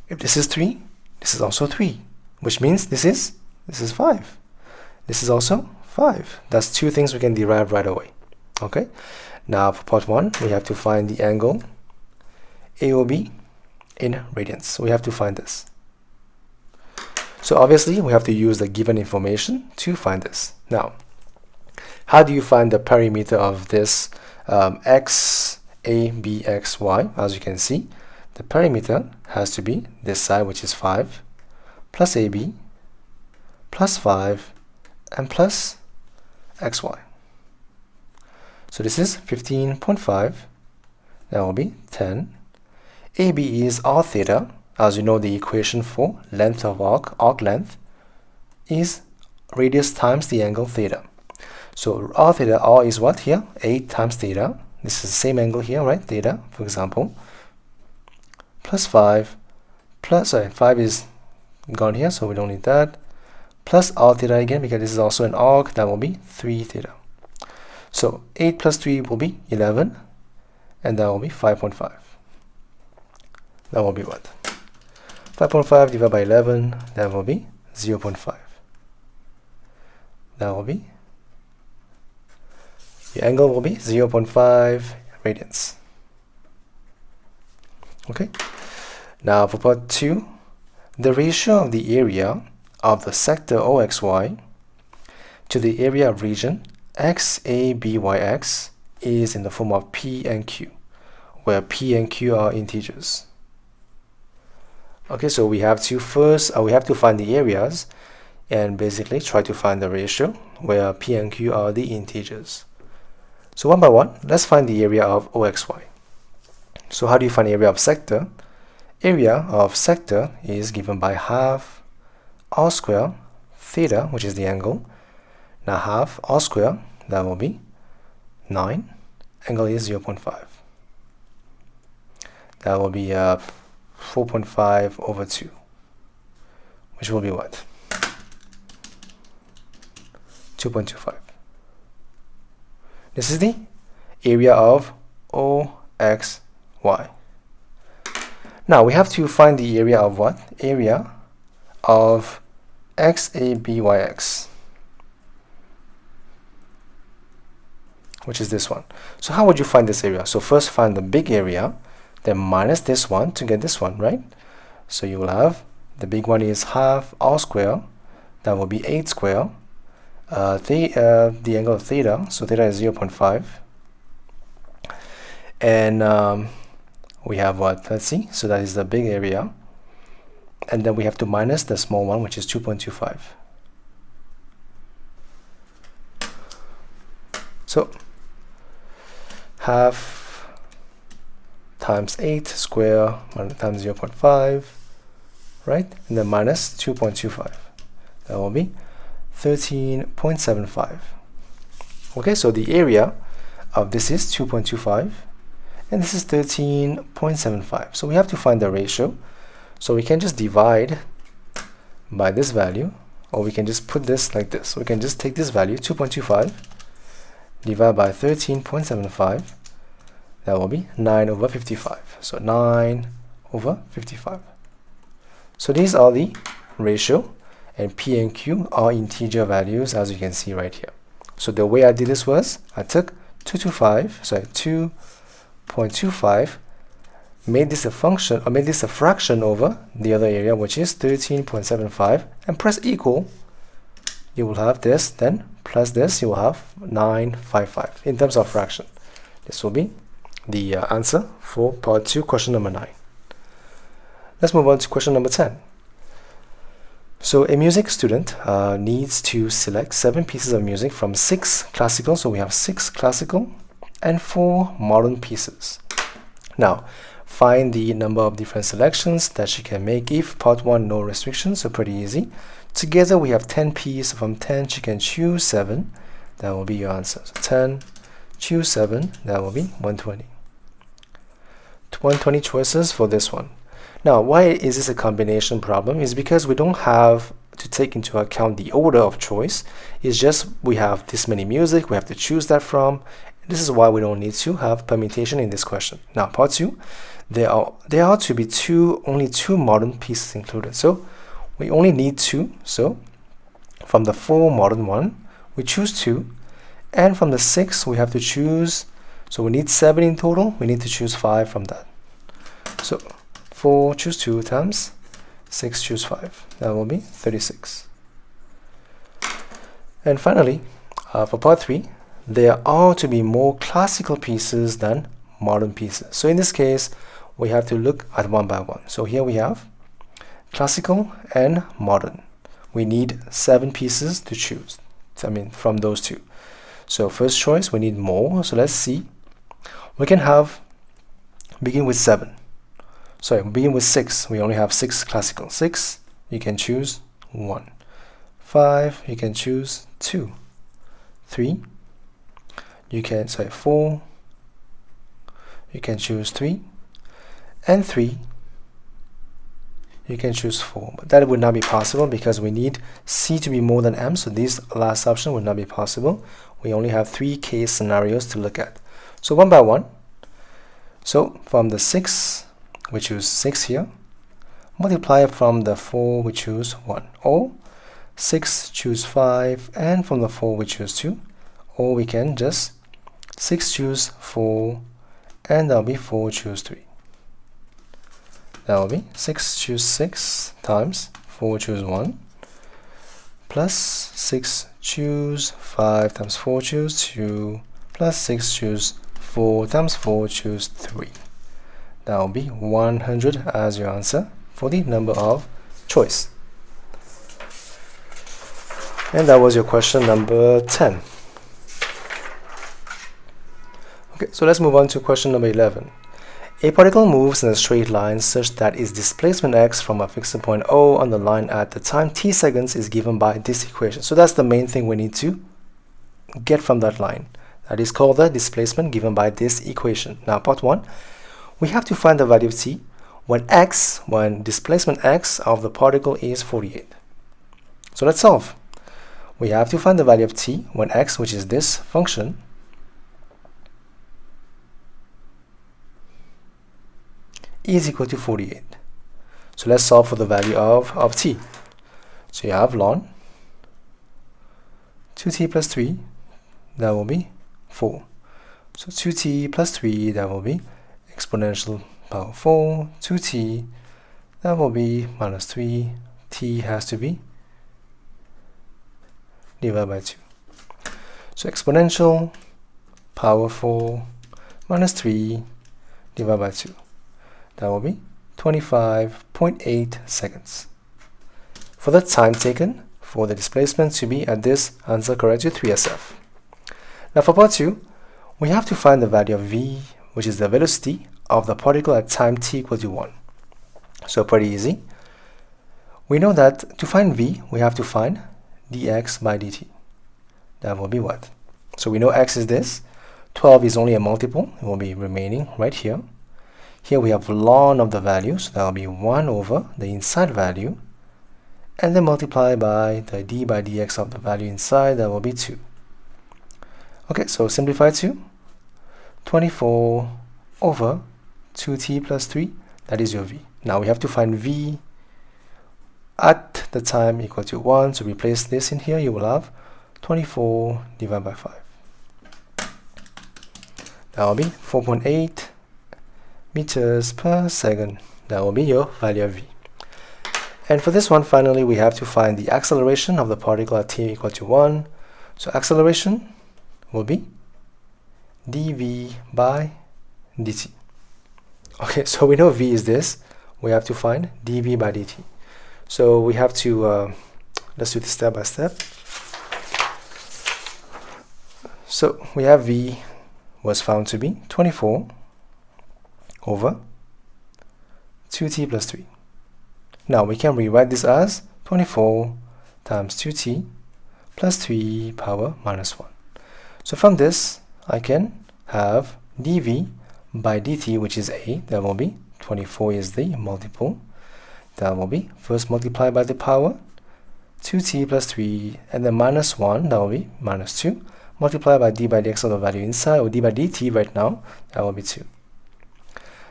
If this is 3, this is also 3, which means this is 5. This is also 5. That's 2 things we can derive right away. Okay, now for part 1, we have to find the angle AOB in radians. So we have to find this. So obviously we have to use the given information to find this. Now, how do you find the perimeter of this x, a, b, x, y? As you can see, the perimeter has to be this side, which is 5, plus ab, plus 5, and plus xy. So this is 15.5. That will be 10. AB is r theta. As you know, the equation for length of arc length is radius times the angle theta. So r theta, r is what here? 8 times theta. This is the same angle here, right? Theta, for example. Plus 5, plus, 5 is gone here, so we don't need that. Plus r theta again, because this is also an arc, that will be 3 theta. So 8 plus 3 will be 11, and that will be 5.5. That will be what? 5.5 divided by 11, that will be 0.5. That will be, the angle will be 0.5 radians. Okay. Now for part 2, the ratio of the area of the sector OXY to the area of region XABYX is in the form of P and Q, where P and Q are integers. Okay, so we have to find the areas and basically try to find the ratio where P and Q are the integers. So one by one, let's find the area of OXY. So how do you find area of sector? Area of sector is given by half r square theta, which is the angle. Now half r square, that will be 9. Angle is 0.5. That will be 4.5 over 2, which will be what? 2.25. This is the area of OXY. Now we have to find the area of what? Area of XABYX, which is this one. So how would you find this area? So first find the big area, then minus this one to get this one, right? So you will have, the big one is half r square, that will be 8 square, the angle of theta, so theta is 0.5, and we have what? Let's see, so that is the big area, and then we have to minus the small one, which is 2.25. So half times 8 square times 0.5, right? And then minus 2.25. That will be 13.75. Okay, so the area of this is 2.25, and this is 13.75. So we have to find the ratio. So we can just divide by this value, or we can just put this like this. We can just take this value, 2.25, divide by 13.75. That will be 9 over 55. So 9 over 55. So these are the ratio, and P and Q are integer values, as you can see right here. So the way I did this was, I took 2.25, made this a function, or made this a fraction over the other area, which is 13.75, and press equal. You will have this, then plus this, you will have 955 in terms of fraction. This will be the answer for part 2, question number 9. Let's move on to question number 10. So a music student needs to select 7 pieces of music from 6 classical, so we have 6 classical and 4 modern pieces. Now find the number of different selections that she can make if part 1 no restrictions, so pretty easy. Together we have 10 pieces. From 10 she can choose 7. That will be your answer. So 10, choose 7, that will be 120. 120 choices for this one. Now, why is this a combination problem? Is because we don't have to take into account the order of choice. It's just we have this many music, we have to choose that from. This is why we don't need to have permutation in this question. Now, part 2, there are to be only 2 modern pieces included. So we only need 2. So from the 4 modern one, we choose 2, and from the 6 we have to choose. So we need 7 in total. We need to choose 5 from that. So 4 choose 2 times 6 choose 5. That will be 36. And finally, for part 3, there are to be more classical pieces than modern pieces. So in this case, we have to look at one by one. So here we have classical and modern. We need 7 pieces to choose. I mean, from those two. So first choice, we need more. So let's see. We can begin with 7. Sorry, begin with 6. We only have 6 classical. 6, you can choose 1. 5, you can choose 2. 3, you can, 4, you can choose 3. And 3, you can choose 4. But that would not be possible because we need C to be more than M. So this last option would not be possible. We only have 3 case scenarios to look at. So one by one. So from the 6, we choose 6 here. Multiply from the 4, we choose 1. Or 6 choose 5, and from the 4 we choose 2. Or we can just 6 choose 4, and that'll be 4 choose 3. That will be 6 choose 6 times 4 choose 1 plus 6 choose 5 times 4 choose 2 plus 6 choose 4 times 4 choose 3. That will be 100 as your answer for the number of choice. And that was your question number 10. Okay, so let's move on to question number 11. A particle moves in a straight line such that its displacement x from a fixed point O on the line at the time t seconds is given by this equation. So that's the main thing we need to get from that line. That is called the displacement given by this equation. Now part 1, we have to find the value of t when displacement x of the particle is 48. So let's solve. We have to find the value of t when x, which is this function, is equal to 48. So let's solve for the value of t. So you have ln 2t plus 3, that will be 4. So 2t plus 3, that will be exponential power 4. 2t, that will be minus 3. T has to be divided by 2. So exponential power 4 minus 3 divided by 2. That will be 25.8 seconds. For the time taken for the displacement to be at this answer correct to 3SF. Now for part 2, we have to find the value of v, which is the velocity of the particle at time t equal to 1. So pretty easy. We know that to find v, we have to find dx by dt. That will be what? So we know x is this. 12 is only a multiple. It will be remaining right here. Here we have ln of the value, so that will be 1 over the inside value, and then multiply by the d by dx of the value inside, that will be 2. Okay, so simplify to 24 over 2t plus 3, that is your v. Now we have to find v at the time equal to 1, so replace this in here, you will have 24 divided by 5. That will be 4.8 meters per second. That will be your value of v. And for this one, finally, we have to find the acceleration of the particle at t equal to 1. So acceleration will be dv by dt. Okay, so we know v is this. We have to find dv by dt. So we have to, let's do this step by step. So we have v was found to be 24 over 2t plus 3. Now we can rewrite this as 24 times 2t plus 3 power minus 1. So from this, I can have dv by dt, which is a, that will be 24 is the multiple. That will be first multiplied by the power 2t plus 3, and then minus 1, that will be minus 2, multiplied by d by dx of the value inside, or d by dt right now, that will be 2.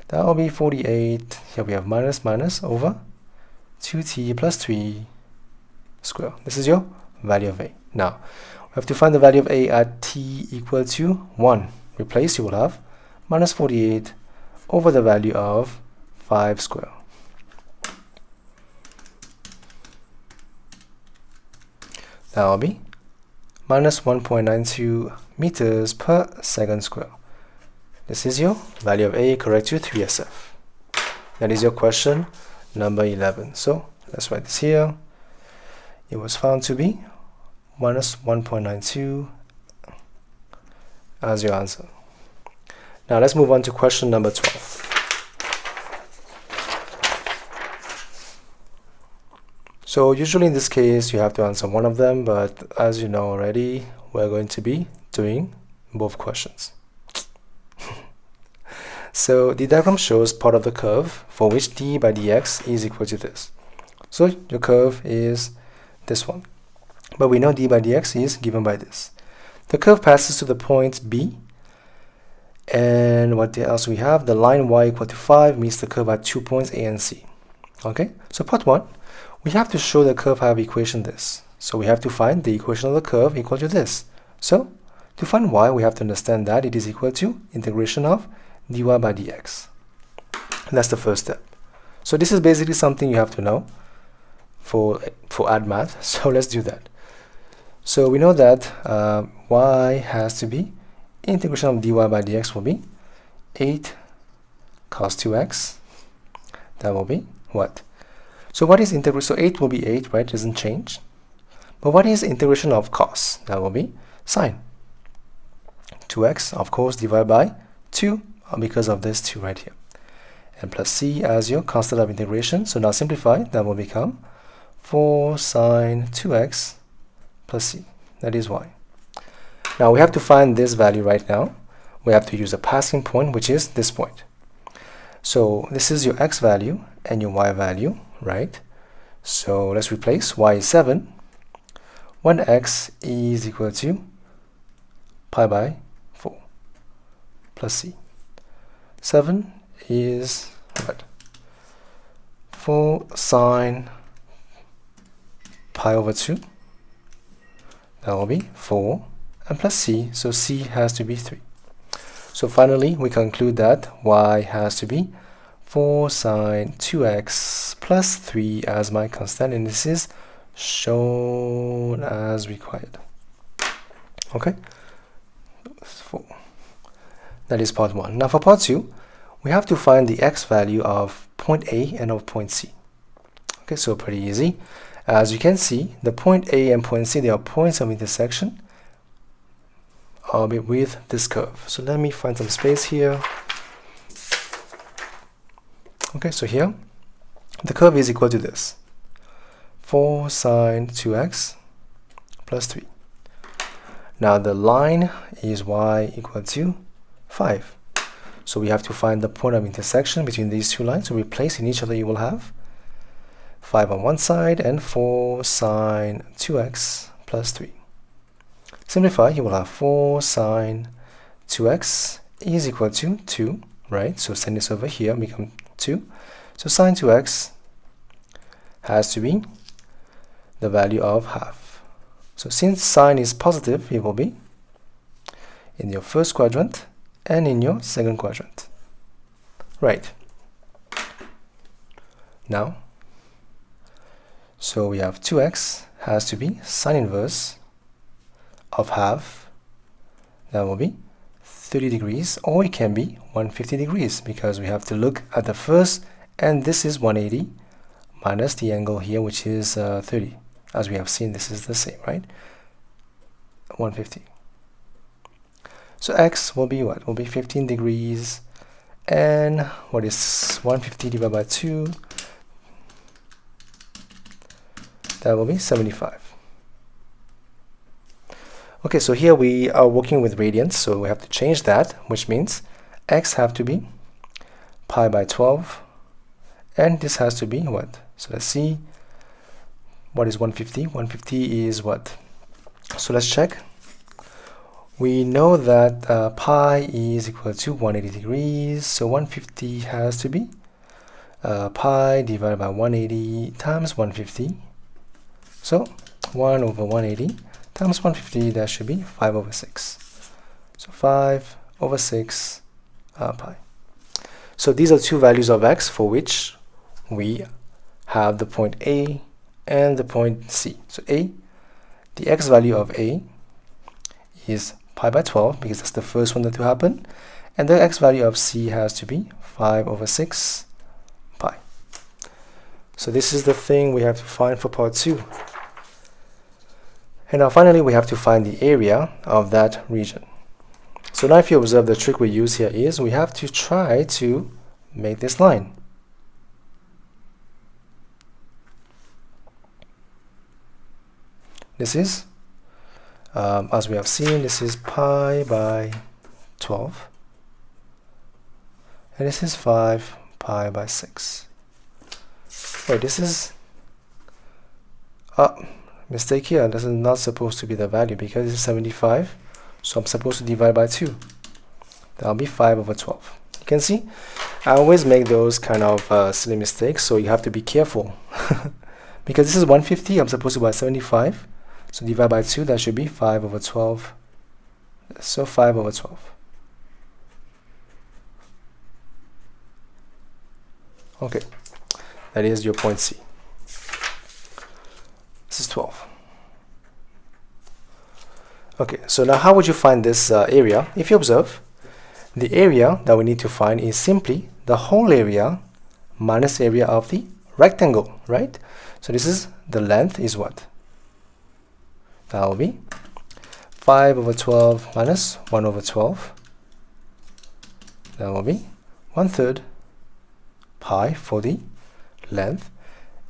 That will be 48. Here we have minus minus over 2t plus 3 square. This is your value of a. Now, we have to find the value of a at t equal to 1. Replace, you will have minus 48 over the value of 5 square. That will be minus 1.92 meters per second square. This is your value of A, correct to 3SF. That is your question number 11. So let's write this here. It was found to be minus 1.92 as your answer. Now let's move on to question number 12. So usually in this case you have to answer one of them, but as you know already, we're going to be doing both questions. So the diagram shows part of the curve for which d by dx is equal to this. So your curve is this one, but we know d by dx is given by this. The curve passes to the point B, and what else we have? The line y equal to 5 meets the curve at 2 points A and C. Okay, so part 1, we have to show the curve have equation this. So we have to find the equation of the curve equal to this. So to find y, we have to understand that it is equal to integration of dy by dx. And that's the first step. So this is basically something you have to know for add math. So let's do that. So we know that y has to be integration of dy by dx will be 8 cos 2x. That will be what? So what is integration? So 8 will be 8, right? It doesn't change. But what is integration of cos? That will be sine 2x, of course, divided by 2 because of this 2 right here. And plus c as your constant of integration. So now simplify, that will become 4 sine 2x plus c. That is y. Now we have to find this value right now. We have to use a passing point, which is this point. So this is your x value and your y value, right? So let's replace y is 7 when x is equal to pi by 4 plus c. 7 is what? 4 sine pi over 2. That will be 4 and plus c, so c has to be 3. So finally we conclude that y has to be 4 sine 2x plus 3 as my constant, and this is shown as required. Okay, 4. That is part 1. Now for part 2, we have to find the x value of point A and of point C. Okay, so pretty easy. As you can see, the point A and point C, they are points of intersection with this curve. So let me find some space here. Okay, so here the curve is equal to this, 4 sine 2x plus 3. Now the line is y equal to 5. So we have to find the point of intersection between these two lines. So replace in each other, you will have 5 on one side and 4 sine 2x plus 3. Simplify, you will have 4 sine 2x is equal to 2, right? So send this over here, become 2. So sine 2x has to be the value of half. So since sine is positive, it will be in your first quadrant and in your second quadrant. Right. Now, so we have 2x has to be sine inverse of half. That will be 30 degrees, or it can be 150 degrees, because we have to look at the first, and this is 180 minus the angle here, which is 30. As we have seen, this is the same, right? 150. So x will be what? Will be 15 degrees, and what is 150 divided by 2? That will be 75. Okay, so here we are working with radians, so we have to change that, which means x have to be pi by 12, and this has to be what? So let's see, what is 150? 150 is what? So let's check. We know that pi is equal to 180 degrees, so 150 has to be pi divided by 180 times 150. So 1 over 180 times 150, that should be 5 over 6. So 5 over 6 pi. So these are two values of x for which we have the point A and the point C. So A, the x value of a is pi by 12 because that's the first one that to happen, and the x value of c has to be 5 over 6 pi. So this is the thing we have to find for part 2. And now finally we have to find the area of that region. So now if you observe, the trick we use here is we have to try to make this line. This is, as we have seen, this is pi by 12. And this is 5 pi by 6. Wait, this is mistake here. This is not supposed to be the value because this is 75. So I'm supposed to divide by 2. That'll be 5 over 12. You can see, I always make those kind of silly mistakes, so you have to be careful. Because this is 150, I'm supposed to divide 75. So divide by 2, that should be 5 over 12. So 5 over 12. Okay, that is your point C. This is 12. Okay, so now how would you find this area? If you observe, the area that we need to find is simply the whole area minus area of the rectangle, right? So this is, the length is what? That will be 5 over 12 minus 1 over 12. That will be 1/3 pi for the length.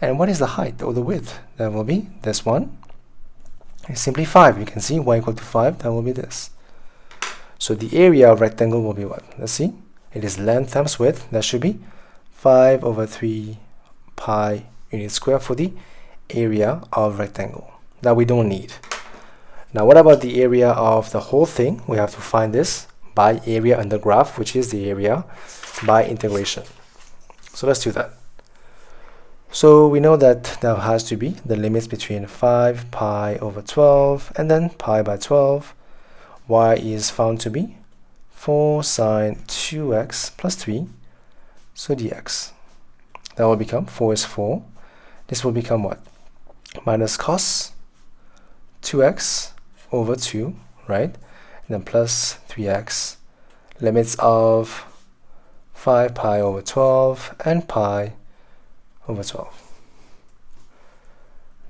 And what is the height or the width? That will be this one. It's simply 5. You can see y equal to 5. That will be this. So the area of rectangle will be what? Let's see. It is length times width. That should be 5 over 3 pi unit square for the area of rectangle. That we don't need. Now what about the area of the whole thing? We have to find this by area under graph, which is the area by integration. So let's do that. So we know that there has to be the limits between 5 pi over 12 and then pi by 12. Y is found to be 4 sine 2x plus 3. So dx. That will become 4 is 4. This will become what? Minus cos 2x over 2, right? And then plus 3x. Limits of 5 pi over 12 and pi over 12.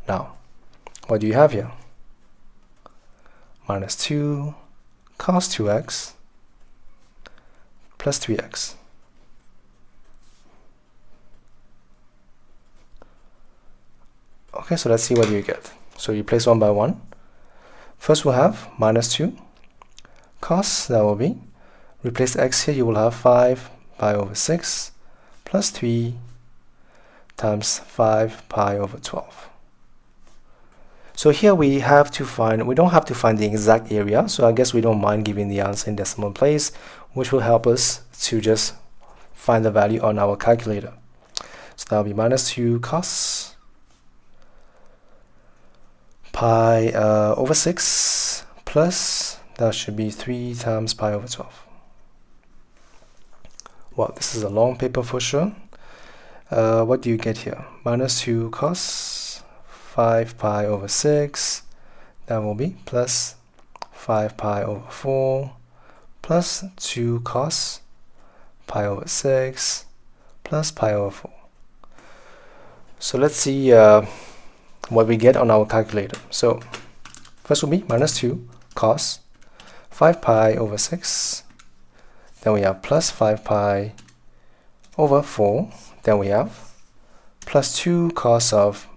Now, what do you have here? Minus 2 cos 2x plus 3x. Okay, so let's see what you get. So you place one by one. First we'll have minus 2 cos, that will be, replace x here, you will have 5 pi over 6 plus 3 times 5 pi over 12. So here we have to find, we don't have to find the exact area, so I guess we don't mind giving the answer in decimal place, which will help us to just find the value on our calculator. So that will be minus 2 cos pi over 6 plus, that should be 3 times pi over 12. Well, this is a long paper for sure. What do you get here? Minus 2 cos 5 pi over 6, that will be plus 5 pi over 4 plus 2 cos pi over 6 plus pi over 4. So let's see what we get on our calculator. So first will be minus 2 cos 5 pi over 6, then we have plus 5 pi over 4, then we have plus 2 cos of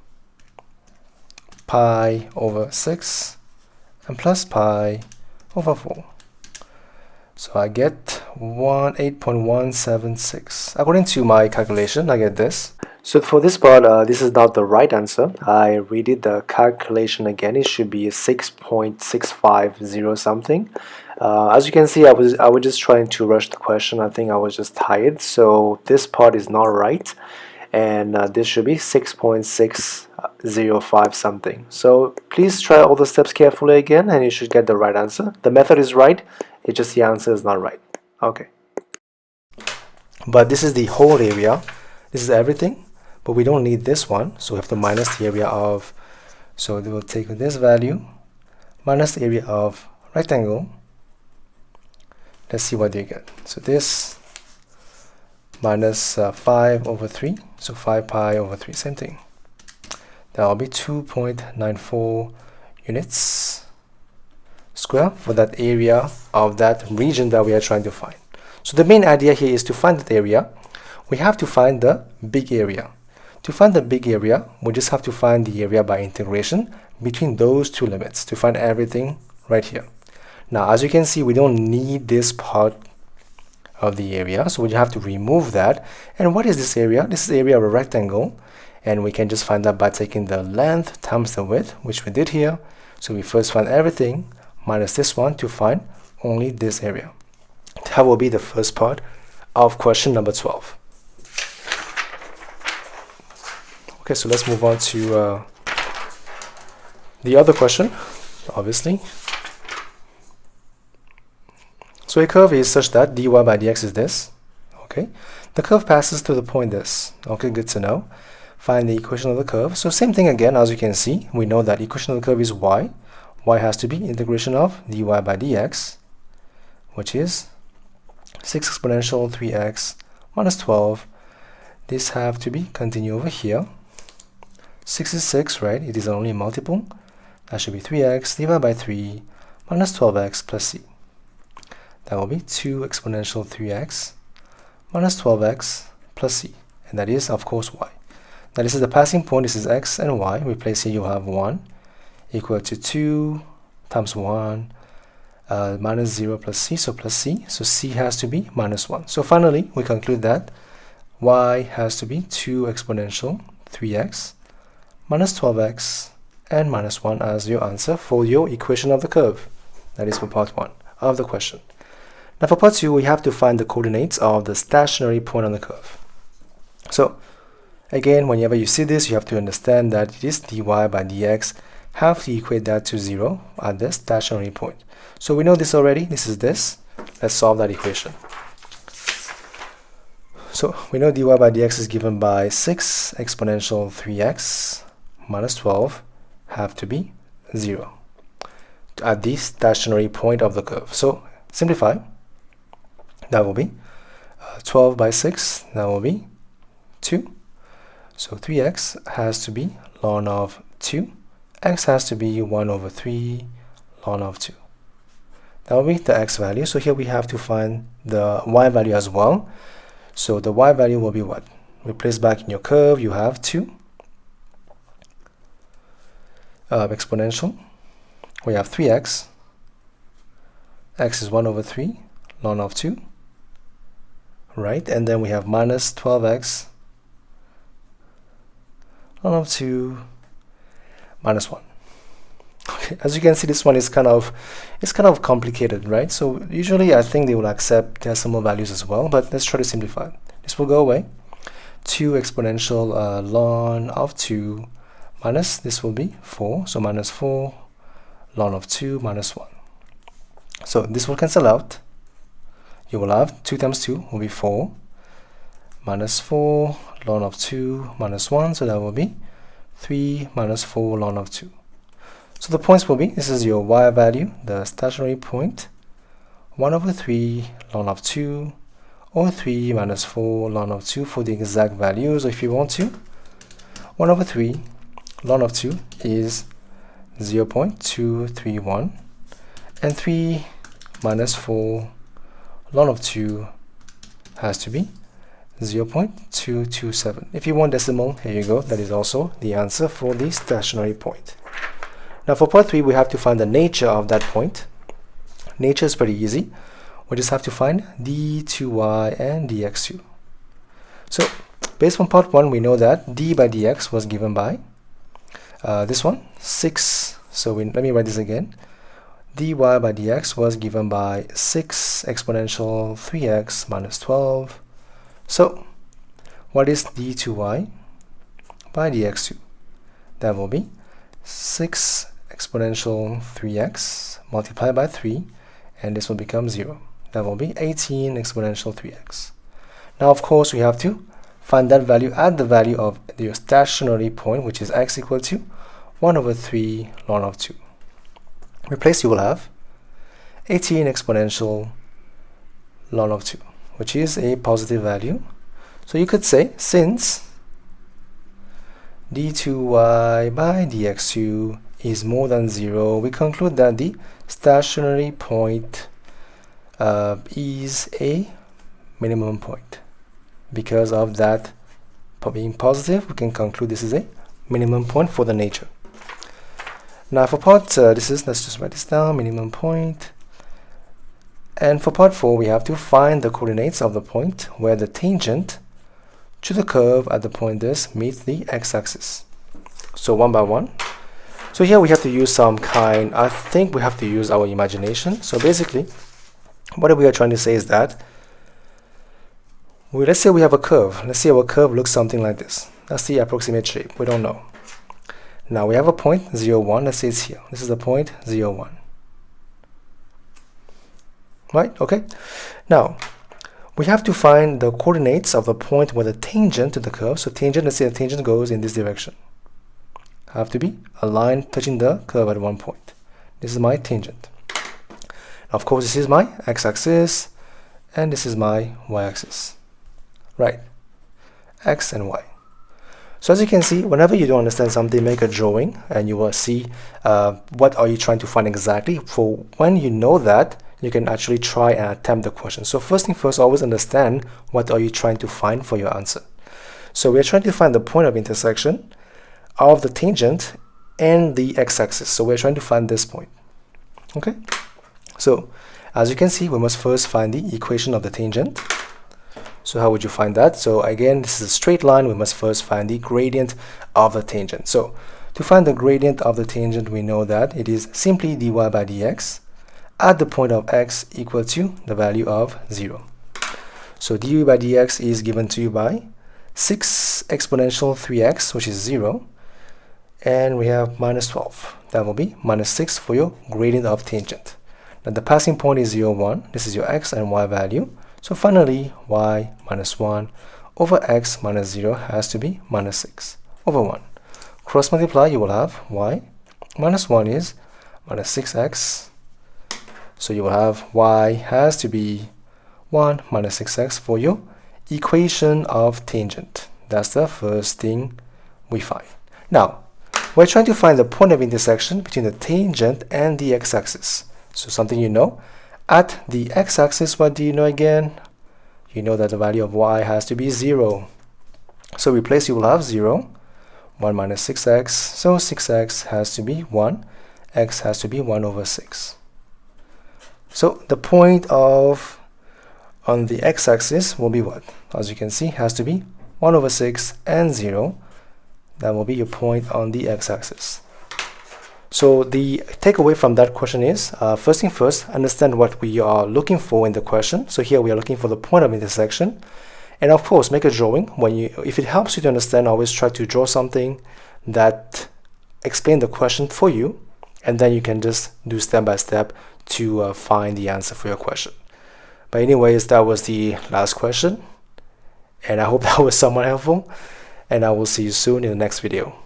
pi over 6 and plus pi over 4. So I get 8.176. According to my calculation, I get this. So for this part, this is not the right answer. I redid the calculation again. It should be 6.650 something. As you can see, I was just trying to rush the question. I think I was just tired. So this part is not right. And this should be 6.605 something. So please try all the steps carefully again and you should get the right answer. The method is right, it's just the answer is not right. Okay. But this is the whole area. This is everything, but we don't need this one, so we have to minus the area of So they will take this value minus the area of rectangle. Let's see what they get. So this minus 5 over 3, so 5 pi over 3, same thing. That will be 2.94 units square for that area of that region that we are trying to find. So the main idea here is to find that area, we have to find the big area. To find the big area, we just have to find the area by integration between those two limits to find everything right here. Now, as you can see, we don't need this part of the area, so we have to remove that. And what is this area? This is the area of a rectangle, and we can just find that by taking the length times the width, which we did here. So we first find everything minus this one to find only this area. That will be the first part of question number 12. Okay, so let's move on to the other question, obviously. So a curve is such that dy by dx is this. Okay, the curve passes through the point this. Okay, good to know. Find the equation of the curve. So same thing again, as you can see, we know that equation of the curve is y. Y has to be integration of dy by dx, which is 6 exponential 3x minus 12. This have to be continue over here. 6 is 6, right? It is only a multiple. That should be 3x divided by 3 minus 12x plus c. That will be 2 exponential 3x minus 12x plus c. And that is, of course, y. Now this is the passing point. This is x and y. We place here, you have 1 equal to 2 times 1 minus 0 plus c, so plus c. So c has to be minus 1. So finally, we conclude that y has to be 2 exponential 3x minus 12x and minus 1 as your answer for your equation of the curve. That is for part 1 of the question. Now for part 2, we have to find the coordinates of the stationary point on the curve. So again, whenever you see this, you have to understand that it is dy by dx. Have to equate that to 0 at the stationary point. So we know this already. This is this. Let's solve that equation. So we know dy by dx is given by 6 exponential 3x minus 12 have to be 0 at the stationary point of the curve. So simplify. That will be 12 by 6. That will be 2. So 3x has to be ln of 2. X has to be 1 over 3 ln of 2. That will be the x value. So here we have to find the y value as well. So the y value will be what? Replace back in your curve. You have 2 exponential. We have 3x. X is 1 over 3 ln of 2. Right, and then we have minus 12x ln of 2 minus 1. Okay, as you can see, this one is kind of complicated, right? So usually I think they will accept decimal values as well, but let's try to simplify. This will go away. 2 exponential ln of 2 minus, this will be 4, so minus 4 ln of 2 minus 1. So this will cancel out. You will have 2 times 2 will be 4 minus 4 ln of 2 minus 1, so that will be 3 minus 4 ln of 2. So the points will be, this is your y value, the stationary point, 1 over 3 ln of 2 or 3 minus 4 ln of 2 for the exact values. Or if you want to, 1 over 3 ln of 2 is 0.231 and 3 minus 4 ln of 2 has to be 0.227. If you want decimal, here you go. That is also the answer for the stationary point. Now for part 3, we have to find the nature of that point. Nature is pretty easy. We just have to find d2y and dx2. So based on part 1, we know that d by dx was given by this one, 6. So let me write this again. dy by dx was given by 6 exponential 3x minus 12. So what is d2y by dx2? That will be 6 exponential 3x multiplied by 3, and this will become 0. That will be 18 exponential 3x. Now of course we have to find that value at the value of your stationary point, which is x equal to 1 over 3 ln of 2. Replace, you will have 18 exponential ln of 2, which is a positive value. So you could say, since d2y by dx2 is more than 0, we conclude that the stationary point is a minimum point. Because of that being positive, we can conclude this is a minimum point for the nature. Now for part let's just write this down, minimum point. And for part 4, we have to find the coordinates of the point where the tangent to the curve at the point this meets the x-axis. So one by one. So here we have to use I think we have to use our imagination. So basically, what we are trying to say is that let's say we have a curve. Let's say our curve looks something like this. That's the approximate shape. We don't know. Now we have a point 0, 1. Let's say it's here. This is the point 0, 1. Right? Okay. Now we have to find the coordinates of the point where the tangent to the curve. So tangent, let's say the tangent goes in this direction. Have to be a line touching the curve at one point. This is my tangent. Of course, this is my x-axis and this is my y-axis. Right, x and y. So as you can see, whenever you don't understand something, make a drawing and you will see what are you trying to find exactly. For when you know that, you can actually try and attempt the question. So first thing first, always understand what are you trying to find for your answer. So we're trying to find the point of intersection of the tangent and the x-axis. So we're trying to find this point. Okay, so as you can see, we must first find the equation of the tangent. So how would you find that? So again, this is a straight line. We must first find the gradient of the tangent. So to find the gradient of the tangent, we know that it is simply dy by dx at the point of x equal to the value of 0. So du by dx is given to you by 6 exponential 3x, which is 0. And we have minus 12. That will be minus 6 for your gradient of tangent. Now the passing point is 0, 1. This is your x and y value. So finally, y minus 1 over x minus 0 has to be minus 6 over 1. Cross multiply, you will have y minus 1 is minus 6x. So you will have y has to be 1 minus 6x for your equation of tangent. That's the first thing we find. Now, we're trying to find the point of intersection between the tangent and the x-axis. So something you know. At the x-axis, what do you know again? You know that the value of y has to be 0. So replace, you will have 0, 1 minus 6x. So 6x has to be 1. X has to be 1 over 6. So the point on the x-axis will be what? As you can see, has to be 1 over 6 and 0. That will be your point on the x-axis. So the takeaway from that question is, first thing first, understand what we are looking for in the question. So here we are looking for the point of intersection. And of course, make a drawing. If it helps you to understand, always try to draw something that explains the question for you. And then you can just do step by step to find the answer for your question. But anyways, that was the last question. And I hope that was somewhat helpful. And I will see you soon in the next video.